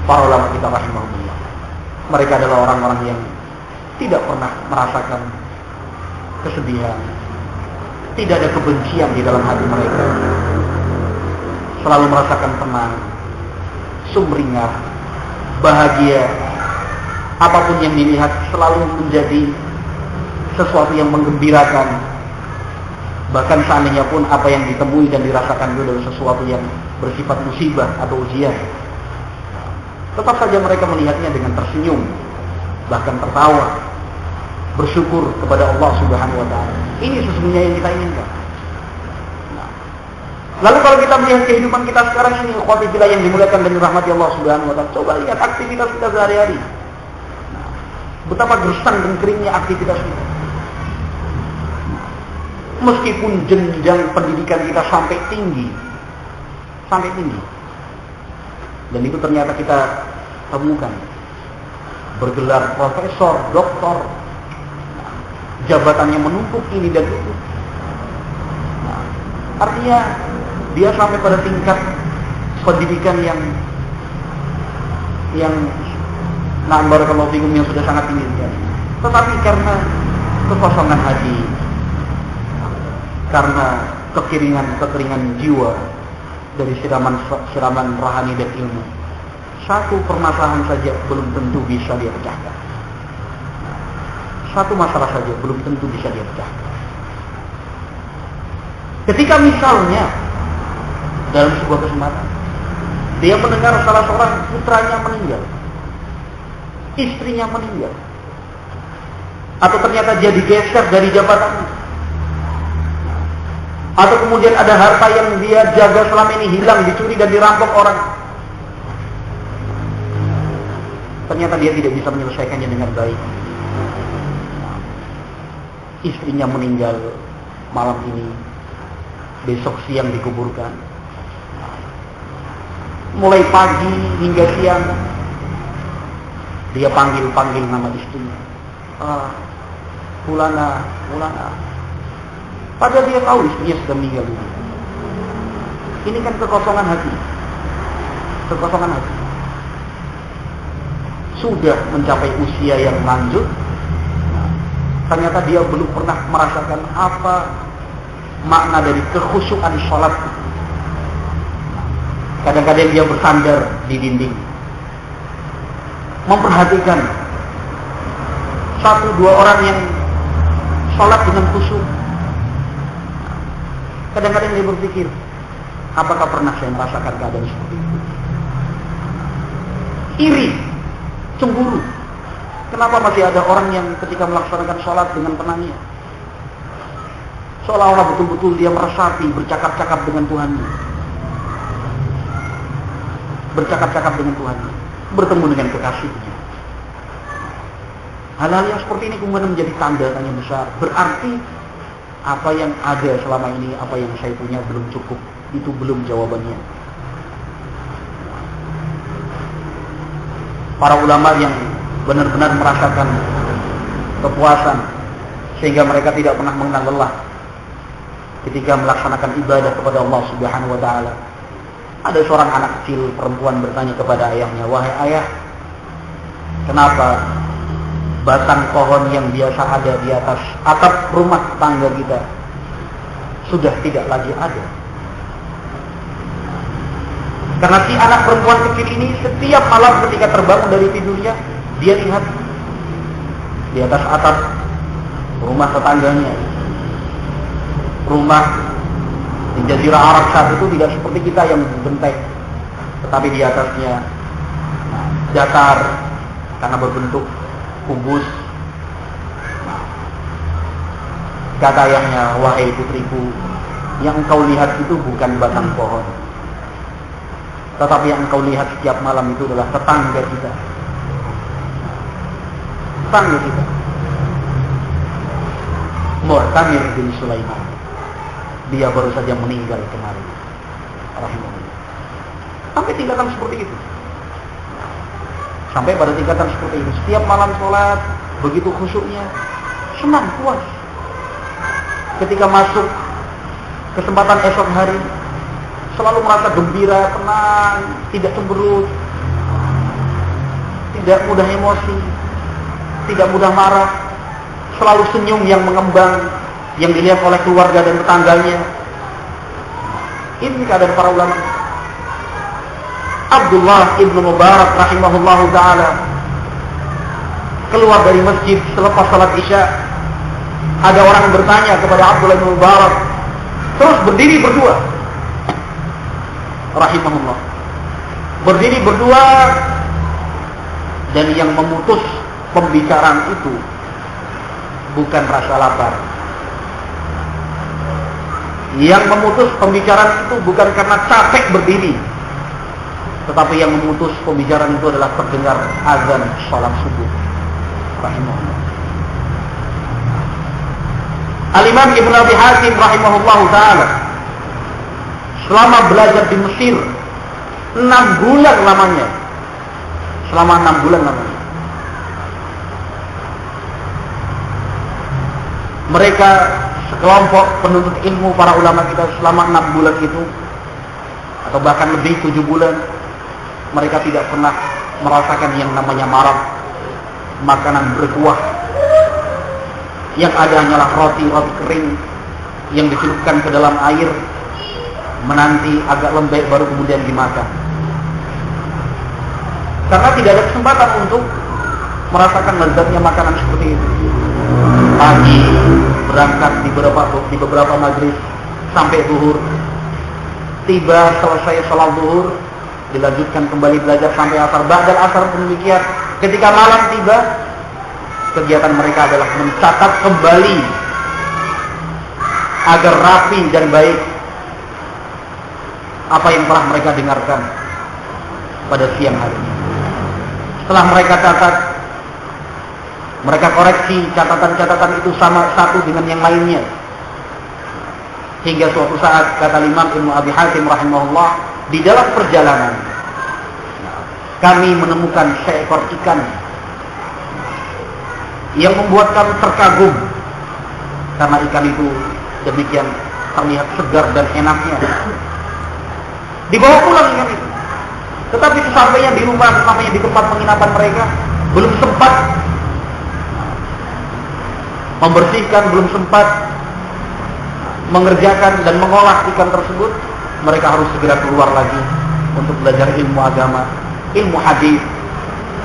Para ulama kita rahimahumullah, mereka adalah orang-orang yang tidak pernah merasakan kesedihan, tidak ada kebencian di dalam hati mereka, selalu merasakan tenang, sumringah, bahagia. Apapun yang dilihat selalu menjadi sesuatu yang menggembirakan. Bahkan seandainya pun apa yang ditemui dan dirasakan itu adalah sesuatu yang bersifat musibah atau ujian, tetap saja mereka melihatnya dengan tersenyum, bahkan tertawa, bersyukur kepada Allah Subhanahu wa taala. Ini sesungguhnya yang kita inginkan. Lalu kalau kita melihat kehidupan kita sekarang ini, ikhwati fillah yang dimuliakan dan dirahmati Allah Subhanahu wa taala, coba lihat aktivitas kita sehari-hari. Betapa gersang dan keringnya aktivitas kita. Meskipun jenjang pendidikan kita sampai tinggi, dan itu ternyata kita temukan bergelar profesor, doktor, jabatannya menumpuk ini dan itu. Nah, artinya dia sampai pada tingkat pendidikan yang barakallahu fikum yang sudah sangat tinggi. Tetapi karena kekosongan hati, karena kekeringan jiwa dari siraman rohani dan ilmu, satu permasalahan saja belum tentu bisa dia pecahkan. Satu masalah saja belum tentu bisa dia pecahkan. Ketika misalnya dalam sebuah kesempatan dia mendengar salah seorang putranya meninggal, istrinya meninggal, atau ternyata dia digeser dari jabatannya, atau kemudian ada harta yang dia jaga selama ini hilang, dicuri dan dirampok orang, ternyata dia tidak bisa menyelesaikannya dengan baik. Istrinya meninggal malam ini, besok siang dikuburkan. Mulai pagi hingga siang dia panggil nama istrinya, Fulana. Padahal dia tahu istrinya sudah meninggal dunia. Ini kan kekosongan hati. Sudah mencapai usia yang lanjut, ternyata dia belum pernah merasakan apa makna dari kekhusyukan sholat. Kadang-kadang dia bersandar di dinding, memperhatikan satu dua orang yang sholat dengan khusyuk. Kadang-kadang dia berpikir, apakah pernah saya merasakan keadaan seperti itu? Iri, cemburu. Kenapa masih ada orang yang ketika melaksanakan sholat dengan tenangnya, seolah-olah betul-betul dia meresapi, bercakap-cakap dengan Tuhannya, bertemu dengan kekasihnya. Hal-hal yang seperti ini kemudian menjadi tanda tanya besar. Berarti apa yang ada selama ini, apa yang saya punya belum cukup. Itu belum jawabannya. Para ulama yang benar-benar merasakan kepuasan sehingga mereka tidak pernah mengenal lelah ketika melaksanakan ibadah kepada Allah Subhanahu wa taala. Ada seorang anak kecil perempuan bertanya kepada ayahnya, "Wahai ayah, kenapa batang pohon yang biasa ada di atas atap rumah tangga kita sudah tidak lagi ada?" Karena si anak perempuan kecil ini setiap malam ketika terbangun dari tidurnya, dia lihat di atas atap rumah tetangganya. Rumah di Jazirah Arab saat itu tidak seperti kita yang benteng, tetapi di atasnya datar karena berbentuk kubus. Kata ayahnya, "Wahai putriku, yang engkau lihat itu bukan batang pohon, tetapi yang engkau lihat setiap malam itu adalah tetangga kita. Mu'tamir bin Sulaiman. Dia baru saja meninggal kemarin. Rahimahullah." Sampai tingkatan seperti itu. Sampai pada tingkatan seperti ini. Setiap malam sholat, begitu khusyuknya, senang, puas. Ketika masuk kesempatan esok hari, selalu merasa gembira, tenang, tidak cemberut, tidak mudah emosi, tidak mudah marah, selalu senyum yang mengembang, yang dilihat oleh keluarga dan tetangganya. Ini keadaan para ulama. Abdullah ibnu Mubarak rahimahullahu ta'ala keluar dari masjid selepas salat isya. Ada orang bertanya kepada Abdullah ibnu Mubarak, terus berdiri berdua, rahimahullah, berdiri berdua, dan yang memutus pembicaraan itu bukan rasa lapar. Yang memutus pembicaraan itu bukan karena capek berdiri, tetapi yang memutus pembicaraan itu adalah terdengar azan salat subuh. Rahimahullah. Al-Imam Ibn Abi Hatim rahimahullah ta'ala selama belajar di Mesir 6 bulan lamanya. Selama 6 bulan lamanya Mereka sekelompok penuntut ilmu, para ulama kita selama 6 bulan itu, atau bahkan lebih 7 bulan, mereka tidak pernah merasakan yang namanya marah, makanan berkuah. Yang ada hanyalah roti kering yang dicelupkan ke dalam air, menanti agak lembek baru kemudian dimakan. Karena tidak ada kesempatan untuk merasakan lezatnya makanan seperti itu. Pagi berangkat di beberapa majelis sampai zuhur, tiba selesai salat zuhur, dilanjutkan kembali belajar sampai asar. Ba'dal asar pun demikian. Ketika malam tiba, kegiatan mereka adalah mencatat kembali agar rapi dan baik apa yang telah mereka dengarkan pada siang hari. Setelah mereka catat, mereka koreksi catatan-catatan itu sama satu dengan yang lainnya. Hingga suatu saat, kata Imam Ibnu Abi Hatim rahimahullah, di dalam perjalanan kami menemukan seekor ikan yang membuat kami terkagum, karena ikan itu demikian terlihat segar dan enaknya. Dibawa pulang ikan itu, tetapi sesampainya di rumah, sesampainya di tempat penginapan mereka, belum sempat membersihkan, belum sempat mengerjakan dan mengolah ikan tersebut. Mereka harus segera keluar lagi untuk belajar ilmu agama, ilmu hadis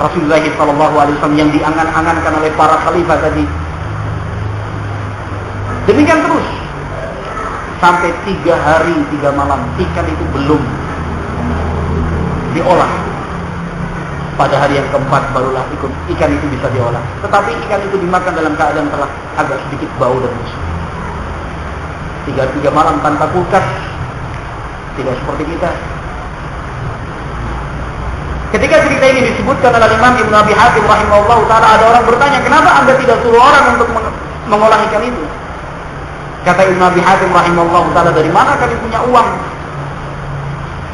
Rasulullah SAW yang diangan-angankan oleh para khalifah tadi. Demikian terus sampai 3 hari 3 malam ikan itu belum diolah. Pada hari yang keempat barulah ikan itu bisa diolah. Tetapi ikan itu dimakan dalam keadaan telah agak sedikit bau dan busuk. 3 malam tanpa kulkas, tidak seperti kita. Ketika cerita ini disebutkan oleh Imam Ibnu Abi Hatim rahimahullah ta'ala, ada orang bertanya, kenapa Anda tidak suruh orang untuk mengolah ikan itu? Kata Ibnu Abi Hatim rahimahullah ta'ala, dari mana kami punya uang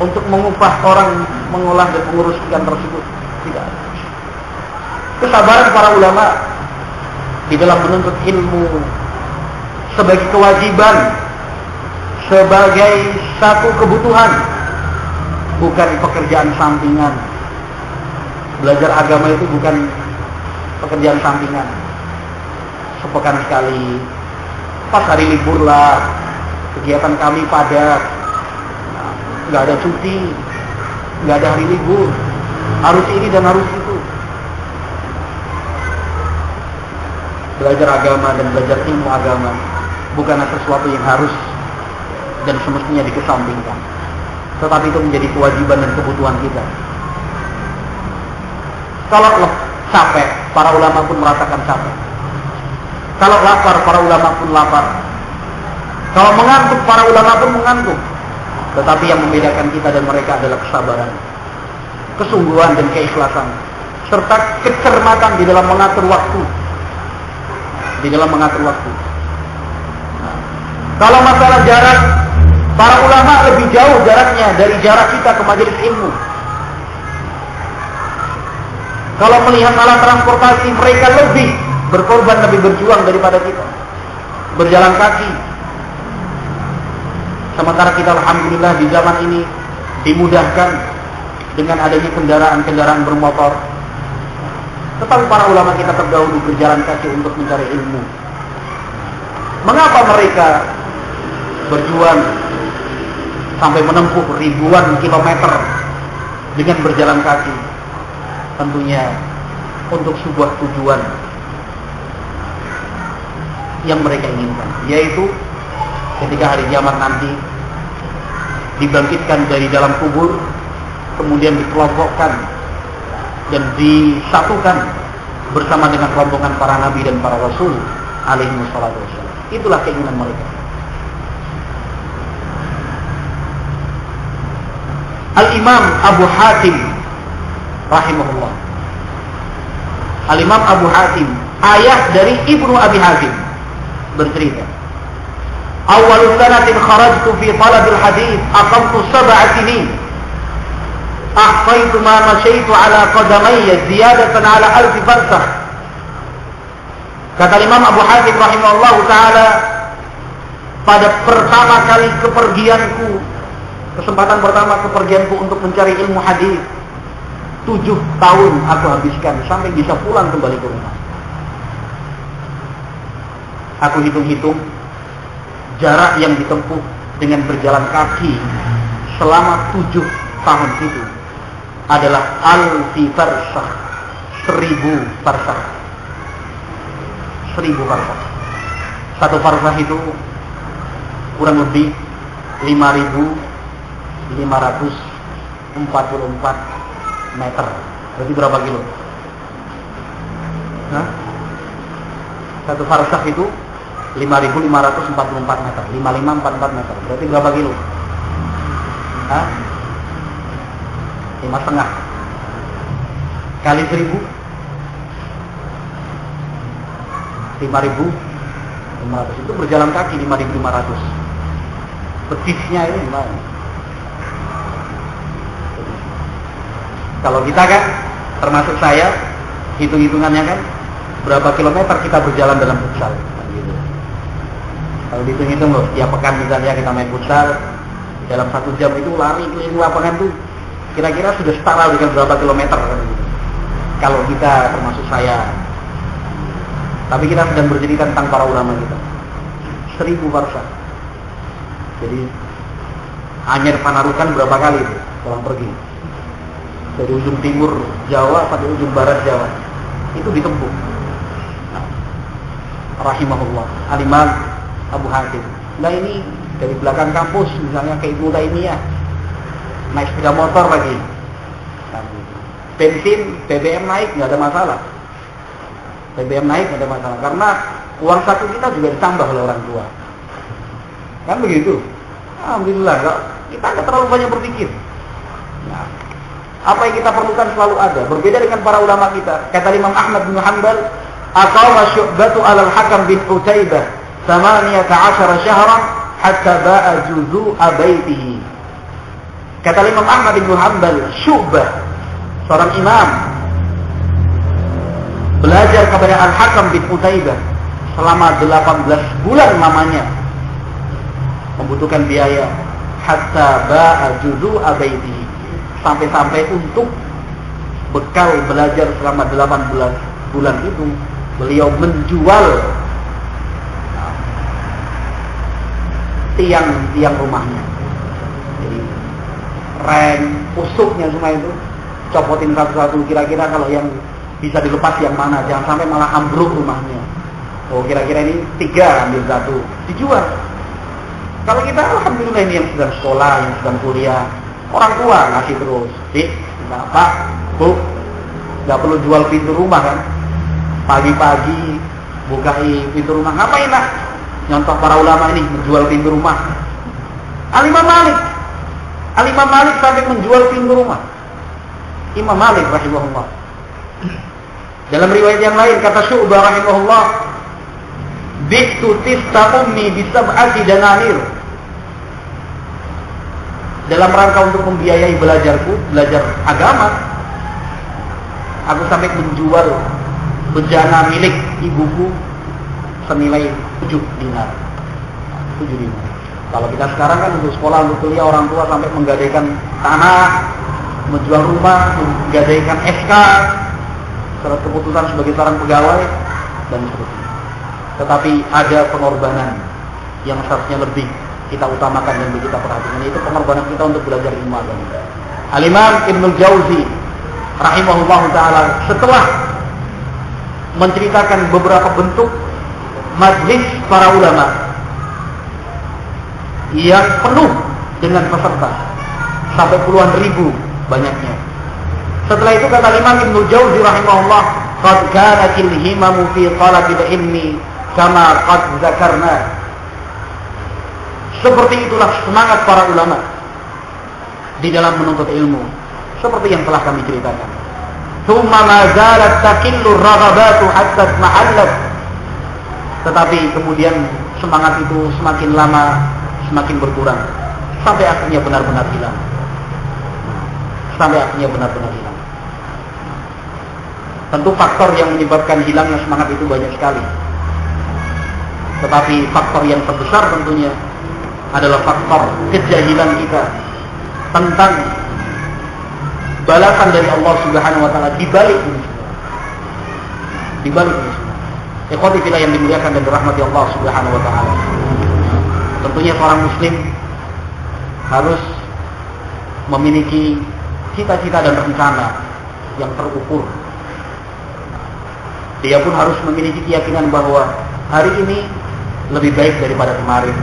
untuk mengupah orang mengolah dan mengurus ikan tersebut? Tidak ada. Kesabaran para ulama di dalam menuntut ilmu sebagai kewajiban, sebagai satu kebutuhan, bukan pekerjaan sampingan. Belajar agama itu bukan pekerjaan sampingan. Sepekan sekali, pas hari libur lah, kegiatan kami padat, nggak ada cuti, nggak ada hari libur, harus ini dan harus itu. Belajar agama dan belajar ilmu agama bukanlah sesuatu yang harus dan semestinya dikesampingkan, tetapi itu menjadi kewajiban dan kebutuhan kita. Kalau capek, para ulama pun merasakan capek. Kalau lapar, para ulama pun lapar. Kalau mengantuk, para ulama pun mengantuk. Tetapi yang membedakan kita dan mereka adalah kesabaran, kesungguhan dan keikhlasan, serta kecermatan di dalam mengatur waktu. Kalau masalah jarak, para ulama lebih jauh jaraknya dari jarak kita ke majelis ilmu. Kalau melihat alat transportasi, mereka lebih berkorban, lebih berjuang daripada kita berjalan kaki. Sementara kita alhamdulillah di zaman ini dimudahkan dengan adanya kendaraan-kendaraan bermotor. Tetapi para ulama kita terdahulu berjalan kaki untuk mencari ilmu. Mengapa mereka berjuang sampai menempuh ribuan kilometer dengan berjalan kaki? Tentunya untuk sebuah tujuan yang mereka inginkan, yaitu ketika hari kiamat nanti dibangkitkan dari dalam kubur, kemudian dikelompokkan dan disatukan bersama dengan rombongan para nabi dan para rasul alaihi wassalatu wassalam. Itulah keinginan mereka. Al-Imam Abu Hatim rahimahullah, Al-Imam Abu Hatim, ayah dari Ibnu Abi Hatim, bercerita, awal sanatin kharajtu fi talabil hadith, aqamtu 7 sinin, ahfaitu ma masyaitu ala qadamayya ziyadatan ala 1000 farsakh, Kata Imam Abu Hatim rahimahullahu taala, pada pertama kali kepergianku, kesempatan pertama kepergianku untuk mencari ilmu hadis, 7 tahun aku habiskan sampai bisa pulang kembali ke rumah. Aku hitung-hitung jarak yang ditempuh dengan berjalan kaki selama 7 tahun itu adalah alfi farsakh, 1000 farsakh. 1000 farsakh. Satu farsakh itu kurang lebih 5.544 meter. Berarti berapa kilo? Satu farsakh itu 5.544 meter, 5544 meter. Berarti berapa kilo? 5,5 kali 1000, 5.500. Itu berjalan kaki 5.500. Betisnya ini gimana? Kalau kita kan, termasuk saya, hitung-hitungannya kan berapa kilometer kita berjalan dalam futsal. Gitu. Kalau dihitung-hitung loh, tiap pekan misalnya kita main futsal, dalam 1 jam itu lari keliling lapangan tuh kira-kira sudah setara dengan berapa kilometer kan gitu. Kalau kita, termasuk saya. Tapi kita sedang bercerita tentang para ulama kita. 1000 farsakh. Jadi Anyer Panarukan berapa kali itu pulang pergi dari ujung timur Jawa pada ujung barat Jawa itu ditempuh. Rahimahullah Al-Imam Abu Hatim. Nah ini dari belakang kampus misalnya ke Ibnu Taimiyah naik sepeda motor lagi. Bensin BBM naik nggak ada masalah. BBM naik nggak ada masalah karena uang saku kita juga ditambah oleh orang tua. Kan begitu. Alhamdulillah, kita nggak terlalu banyak berpikir. Nah, apa yang kita perlukan selalu ada. Berbeda dengan para ulama kita. Kata Imam Ahmad bin Hanbal, "Aqama Syu'batu 'ala al-Hakam bin Utaibah 18 syahran hatta ba'a juzu'a baitihi." Kata Imam Ahmad bin Hanbal, Syu'bah, seorang imam, belajar kepada Al-Hakam bin Utaibah selama 18 bulan lamanya. Membutuhkan biaya hatta ba'a juzu'a baitihi, sampai-sampai untuk bekal belajar selama 18 bulan itu beliau menjual tiang-tiang rumahnya. Jadi reng, usuknya semua itu copotin satu-satu. Kira-kira kalau yang bisa dilepas yang mana, jangan sampai malah ambruk rumahnya. Oh kira-kira ini 3 ambil 1 dijual. Kalau kita alhamdulillah ini yang sedang sekolah, yang sedang kuliah, orang tua ngasih terus, Pak, Bu, nggak perlu jual pintu rumah kan? Pagi-pagi bukai pintu rumah, ngapain nak? Nyontoh para ulama ini menjual pintu rumah. Al-Imam Malik sampai menjual pintu rumah. Imam Malik rahimahullah. Dalam riwayat yang lain kata Syu'bah rahimahullah, "Bi'tu tista ummi bisab'ati dananir." Dalam rangka untuk membiayai belajar agama, aku sampai menjual bejana milik ibuku senilai 7 dinar. 7 dinar. Kalau kita sekarang kan untuk sekolah, untuk kuliah, orang tua sampai menggadaikan tanah, menjual rumah, menggadaikan SK, surat keputusan sebagai seorang pegawai, dan seterusnya. Tetapi ada pengorbanan yang seharusnya lebih kita utamakan dan kita perhatikan, yaitu pengorbanan kita untuk belajar ilmu agama. Al-Imam Ibnul Jauzi rahimahullah ta'ala setelah menceritakan beberapa bentuk majlis para ulama yang penuh dengan peserta sampai puluhan ribu banyaknya, setelah itu kata Imam Ibnul Jauzi rahimahullah, "Qad kanatil himamu fi talabil ilmi kama qad zakarna." Seperti itulah semangat para ulama di dalam menuntut ilmu, seperti yang telah kami ceritakan. Tsumma ma zalat taqillu raghabatu hatta mahallat. Tetapi kemudian semangat itu semakin lama semakin berkurang sampai akhirnya benar-benar hilang. Tentu faktor yang menyebabkan hilangnya semangat itu banyak sekali. Tetapi faktor yang terbesar tentunya adalah faktor kejahilan kita tentang balasan dari Allah Subhanahu wa taala di balik ini semua. Di balik ini semua. Ikhwati fillah yang dimuliakan dan dirahmati Allah Subhanahu wa taala. Tentunya seorang muslim harus memiliki cita-cita dan rencana yang terukur. Dia pun harus memiliki keyakinan bahwa hari ini lebih baik daripada kemarin.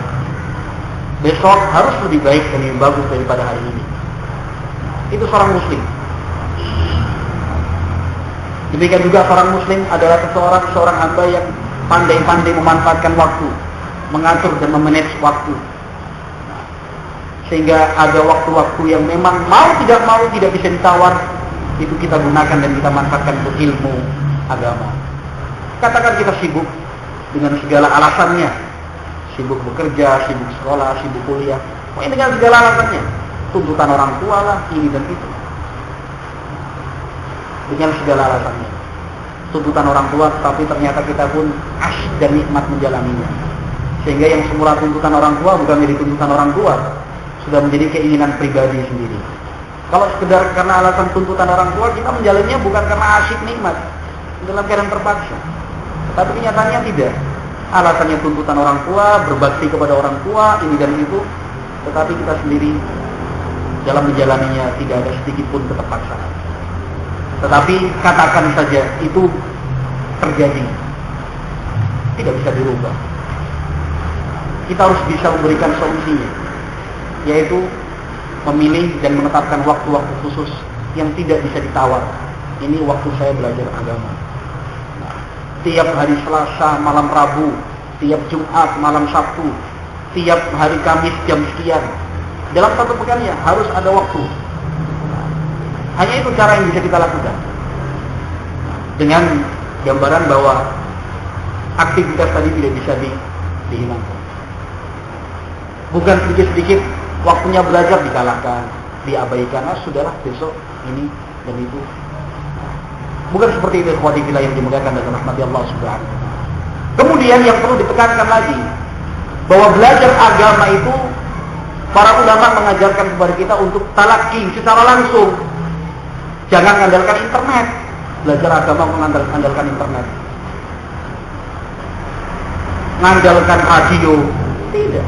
Besok harus lebih baik dan lebih bagus daripada hari ini. Itu seorang muslim. Demikian juga seorang muslim adalah seorang hamba yang pandai-pandai memanfaatkan waktu, mengatur dan memanage waktu. Sehingga ada waktu-waktu yang memang mau tidak bisa ditawar, itu kita gunakan dan kita manfaatkan untuk ilmu agama. Katakan kita sibuk dengan segala alasannya, sibuk bekerja, sibuk sekolah, sibuk kuliah, pokoknya dengan segala alasannya, tuntutan orang tua lah, ini dan itu, dengan segala alasannya, tuntutan orang tua, tapi ternyata kita pun asyik dan nikmat menjalaninya. Sehingga yang semula tuntutan orang tua bukan menjadi tuntutan orang tua, sudah menjadi keinginan pribadi sendiri. Kalau sekedar karena alasan tuntutan orang tua, kita menjalannya bukan karena asyik nikmat, dalam keadaan terpaksa. Tapi kenyataannya tidak. Alasannya tuntutan orang tua, berbakti kepada orang tua, ini dan itu, tetapi kita sendiri dalam menjalaninya tidak ada sedikit pun keterpaksaan. Tetapi katakan saja itu terjadi, tidak bisa dirubah. Kita harus bisa memberikan solusinya, yaitu memilih dan menetapkan waktu-waktu khusus yang tidak bisa ditawar. Ini waktu saya belajar agama. Tiap hari Selasa malam Rabu, tiap Jumat malam Sabtu, tiap hari Kamis jam sekian. Dalam satu pekannya harus ada waktu. Hanya itu cara yang bisa kita lakukan. Dengan gambaran bahwa aktivitas tadi tidak bisa dihilangkan. Bukan sedikit-sedikit waktunya belajar dikalahkan, diabaikan. Sudahlah besok ini dan itu. Bukan seperti itu, ikhwati fillah yang dimuliakan dan dirahmati Allah Subhanahu wa taala. Kemudian yang perlu ditekankan lagi, bahwa belajar agama itu para ulama mengajarkan kepada kita untuk talaqi secara langsung. Jangan mengandalkan internet. Belajar agama mengandalkan internet. Mengandalkan radio, tidak.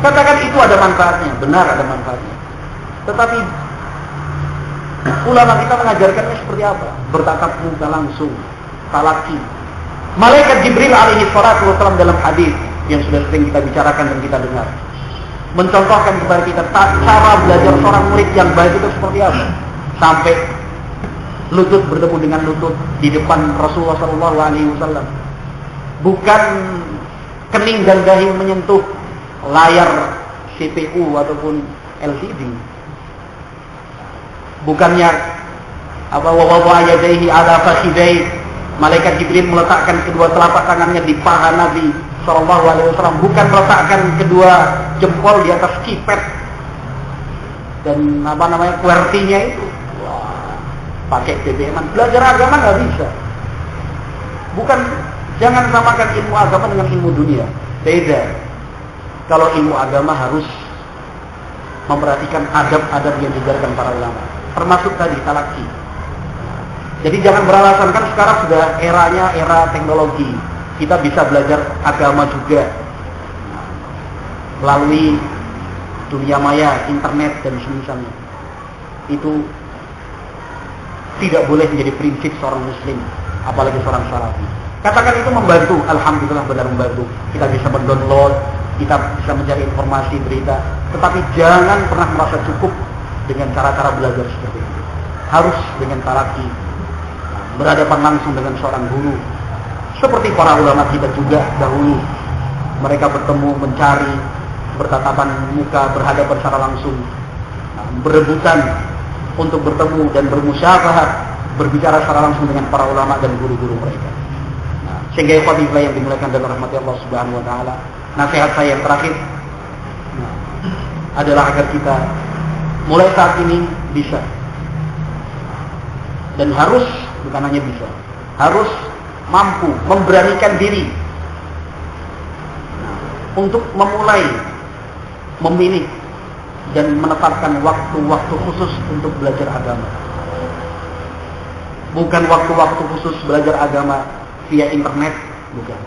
Katakan itu ada manfaatnya, benar ada manfaatnya. Tetapi ulama kita mengajarkannya seperti apa? Bertatap muka langsung, talaqi. Malaikat Jibril alaihi salatu wasallam dalam hadis yang sudah sering kita bicarakan dan kita dengar, mencontohkan kepada kita cara belajar seorang murid yang baik itu seperti apa. Sampai lutut bertemu dengan lutut di depan Rasulullah SAW. Bukan kening dan dahi menyentuh layar CPU ataupun LCD. Bukannya wa yadayhi ala fakhidai, malaikat Jibril meletakkan kedua telapak tangannya di paha Nabi sallallahu alaihi wasallam, bukan meletakkan kedua jempol di atas kipet dan QWERTY-nya itu. Wah, pakai BBM-an. Belajar agama nggak bisa. Bukan, jangan samakan ilmu agama dengan ilmu dunia. Beda. Kalau ilmu agama harus memperhatikan adab-adab yang diajarkan para ulama. Termasuk tadi talaqi. Jadi jangan beralasan kan sekarang sudah eranya era teknologi. Kita bisa belajar agama juga melalui dunia maya, internet dan semisalnya. Itu tidak boleh menjadi prinsip seorang muslim, apalagi seorang salafi. Katakan itu membantu, alhamdulillah benar membantu. Kita bisa mendownload, kita bisa mencari informasi, berita. Tetapi jangan pernah merasa cukup dengan cara-cara belajar seperti itu. Harus dengan talaqi, berhadapan langsung dengan seorang guru. Seperti para ulama kita juga dahulu, mereka bertemu, mencari, bertatapan muka, berhadapan secara langsung, berebutan untuk bertemu dan bermusyafahat, berbicara secara langsung dengan para ulama dan guru-guru mereka. Sehingga ikhwati fillah yang dimuliakan dan rahmati Allah Subhanahu wa taala, nasihat saya yang terakhir adalah agar kita mulai saat ini bisa dan harus, bukan hanya bisa, harus mampu memberanikan diri untuk memulai memilih dan menetapkan waktu-waktu khusus untuk belajar agama. Bukan waktu-waktu khusus belajar agama via internet, bukan.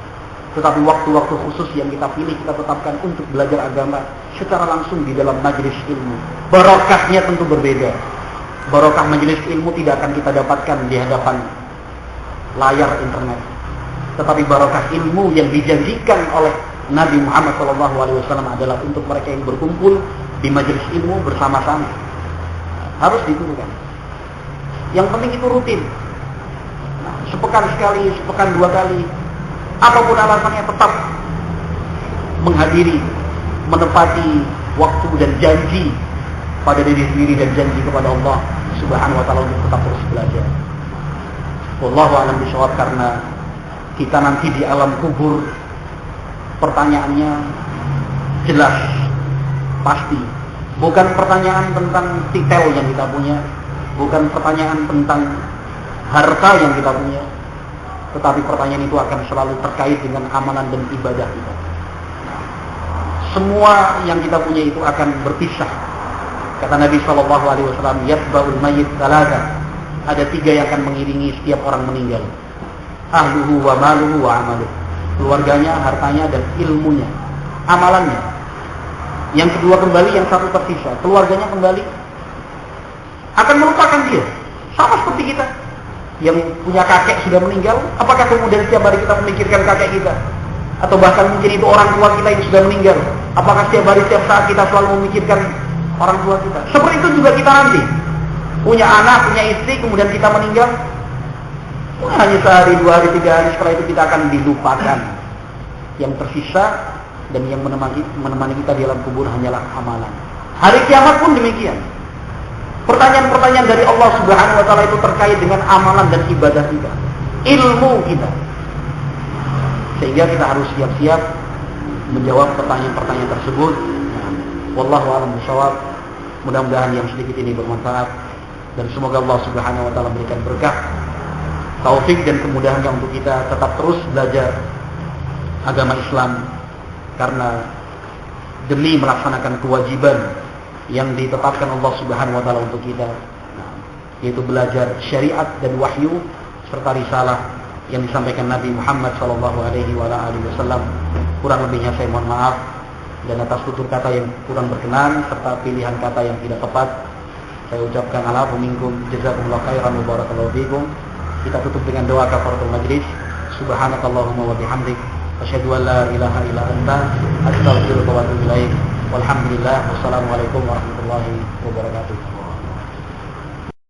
Tetapi waktu-waktu khusus yang kita pilih, kita tetapkan untuk belajar agama secara langsung di dalam majelis ilmu. Barokahnya tentu berbeda. Barokah majelis ilmu tidak akan kita dapatkan di hadapan layar internet. Tetapi barokah ilmu yang dijanjikan oleh Nabi Muhammad SAW adalah untuk mereka yang berkumpul di majelis ilmu bersama-sama. Harus diturukan. Yang penting itu rutin. Nah, sepekan sekali, sepekan 2 kali, apapun alasannya tetap menghadiri, menepati waktu dan janji pada diri sendiri dan janji kepada Allah Subhanahu wa taala untuk tetap terus belajar. Wallahu a'lam bishawab, karena kita nanti di alam kubur pertanyaannya jelas, pasti. Bukan pertanyaan tentang titel yang kita punya, bukan pertanyaan tentang harta yang kita punya, tetapi pertanyaan itu akan selalu terkait dengan amalan dan ibadah kita. Semua yang kita punya itu akan berpisah. Kata Nabi SAW, yatba'ul mayyit thalatha. Ada 3 yang akan mengiringi setiap orang meninggal. Ahluhu wa maluhu wa amaluhu. Keluarganya, hartanya, dan ilmunya, amalannya. Yang kedua kembali, yang satu tersisa. Keluarganya kembali akan melupakan dia. Sama seperti kita yang punya kakek sudah meninggal. Apakah kemudian setiap hari kita memikirkan kakek kita? Atau bahkan mungkin itu orang tua kita yang sudah meninggal. Apakah setiap hari, setiap saat kita selalu memikirkan orang tua kita? Seperti itu juga kita nanti. Punya anak, punya istri, kemudian kita meninggal. Hanya sehari, 2 hari, 3 hari setelah itu kita akan dilupakan. Yang tersisa dan yang menemani kita di alam kubur hanyalah amalan. Hari kiamat pun demikian. Pertanyaan-pertanyaan dari Allah Subhanahu wa taala itu terkait dengan amalan dan ibadah kita, ilmu kita. Sehingga kita harus siap-siap menjawab pertanyaan-pertanyaan tersebut. Wallahu a'lam bishawab. Mudah-mudahan yang sedikit ini bermanfaat dan semoga Allah Subhanahu wa taala memberikan berkah, taufik dan kemudahannya untuk kita tetap terus belajar agama Islam, karena demi melaksanakan kewajiban yang ditetapkan Allah Subhanahu wa taala untuk kita, yaitu belajar syariat dan wahyu serta risalah yang disampaikan Nabi Muhammad SAW. Kurang lebihnya saya mohon maaf, dan atas tutur kata yang kurang berkenan serta pilihan kata yang tidak tepat, saya ucapkan alaikum minkum jazakumullah khairan wa barakallahu fikum. Kita tutup dengan doa kafaratul majlis. Subhanakallahumma wa bihamdik, asyhadu an la ilaha illa anta, astaghfiruka wa atubu ilaik. Walhamdulillah, wassalamualaikum warahmatullahi wabarakatuh.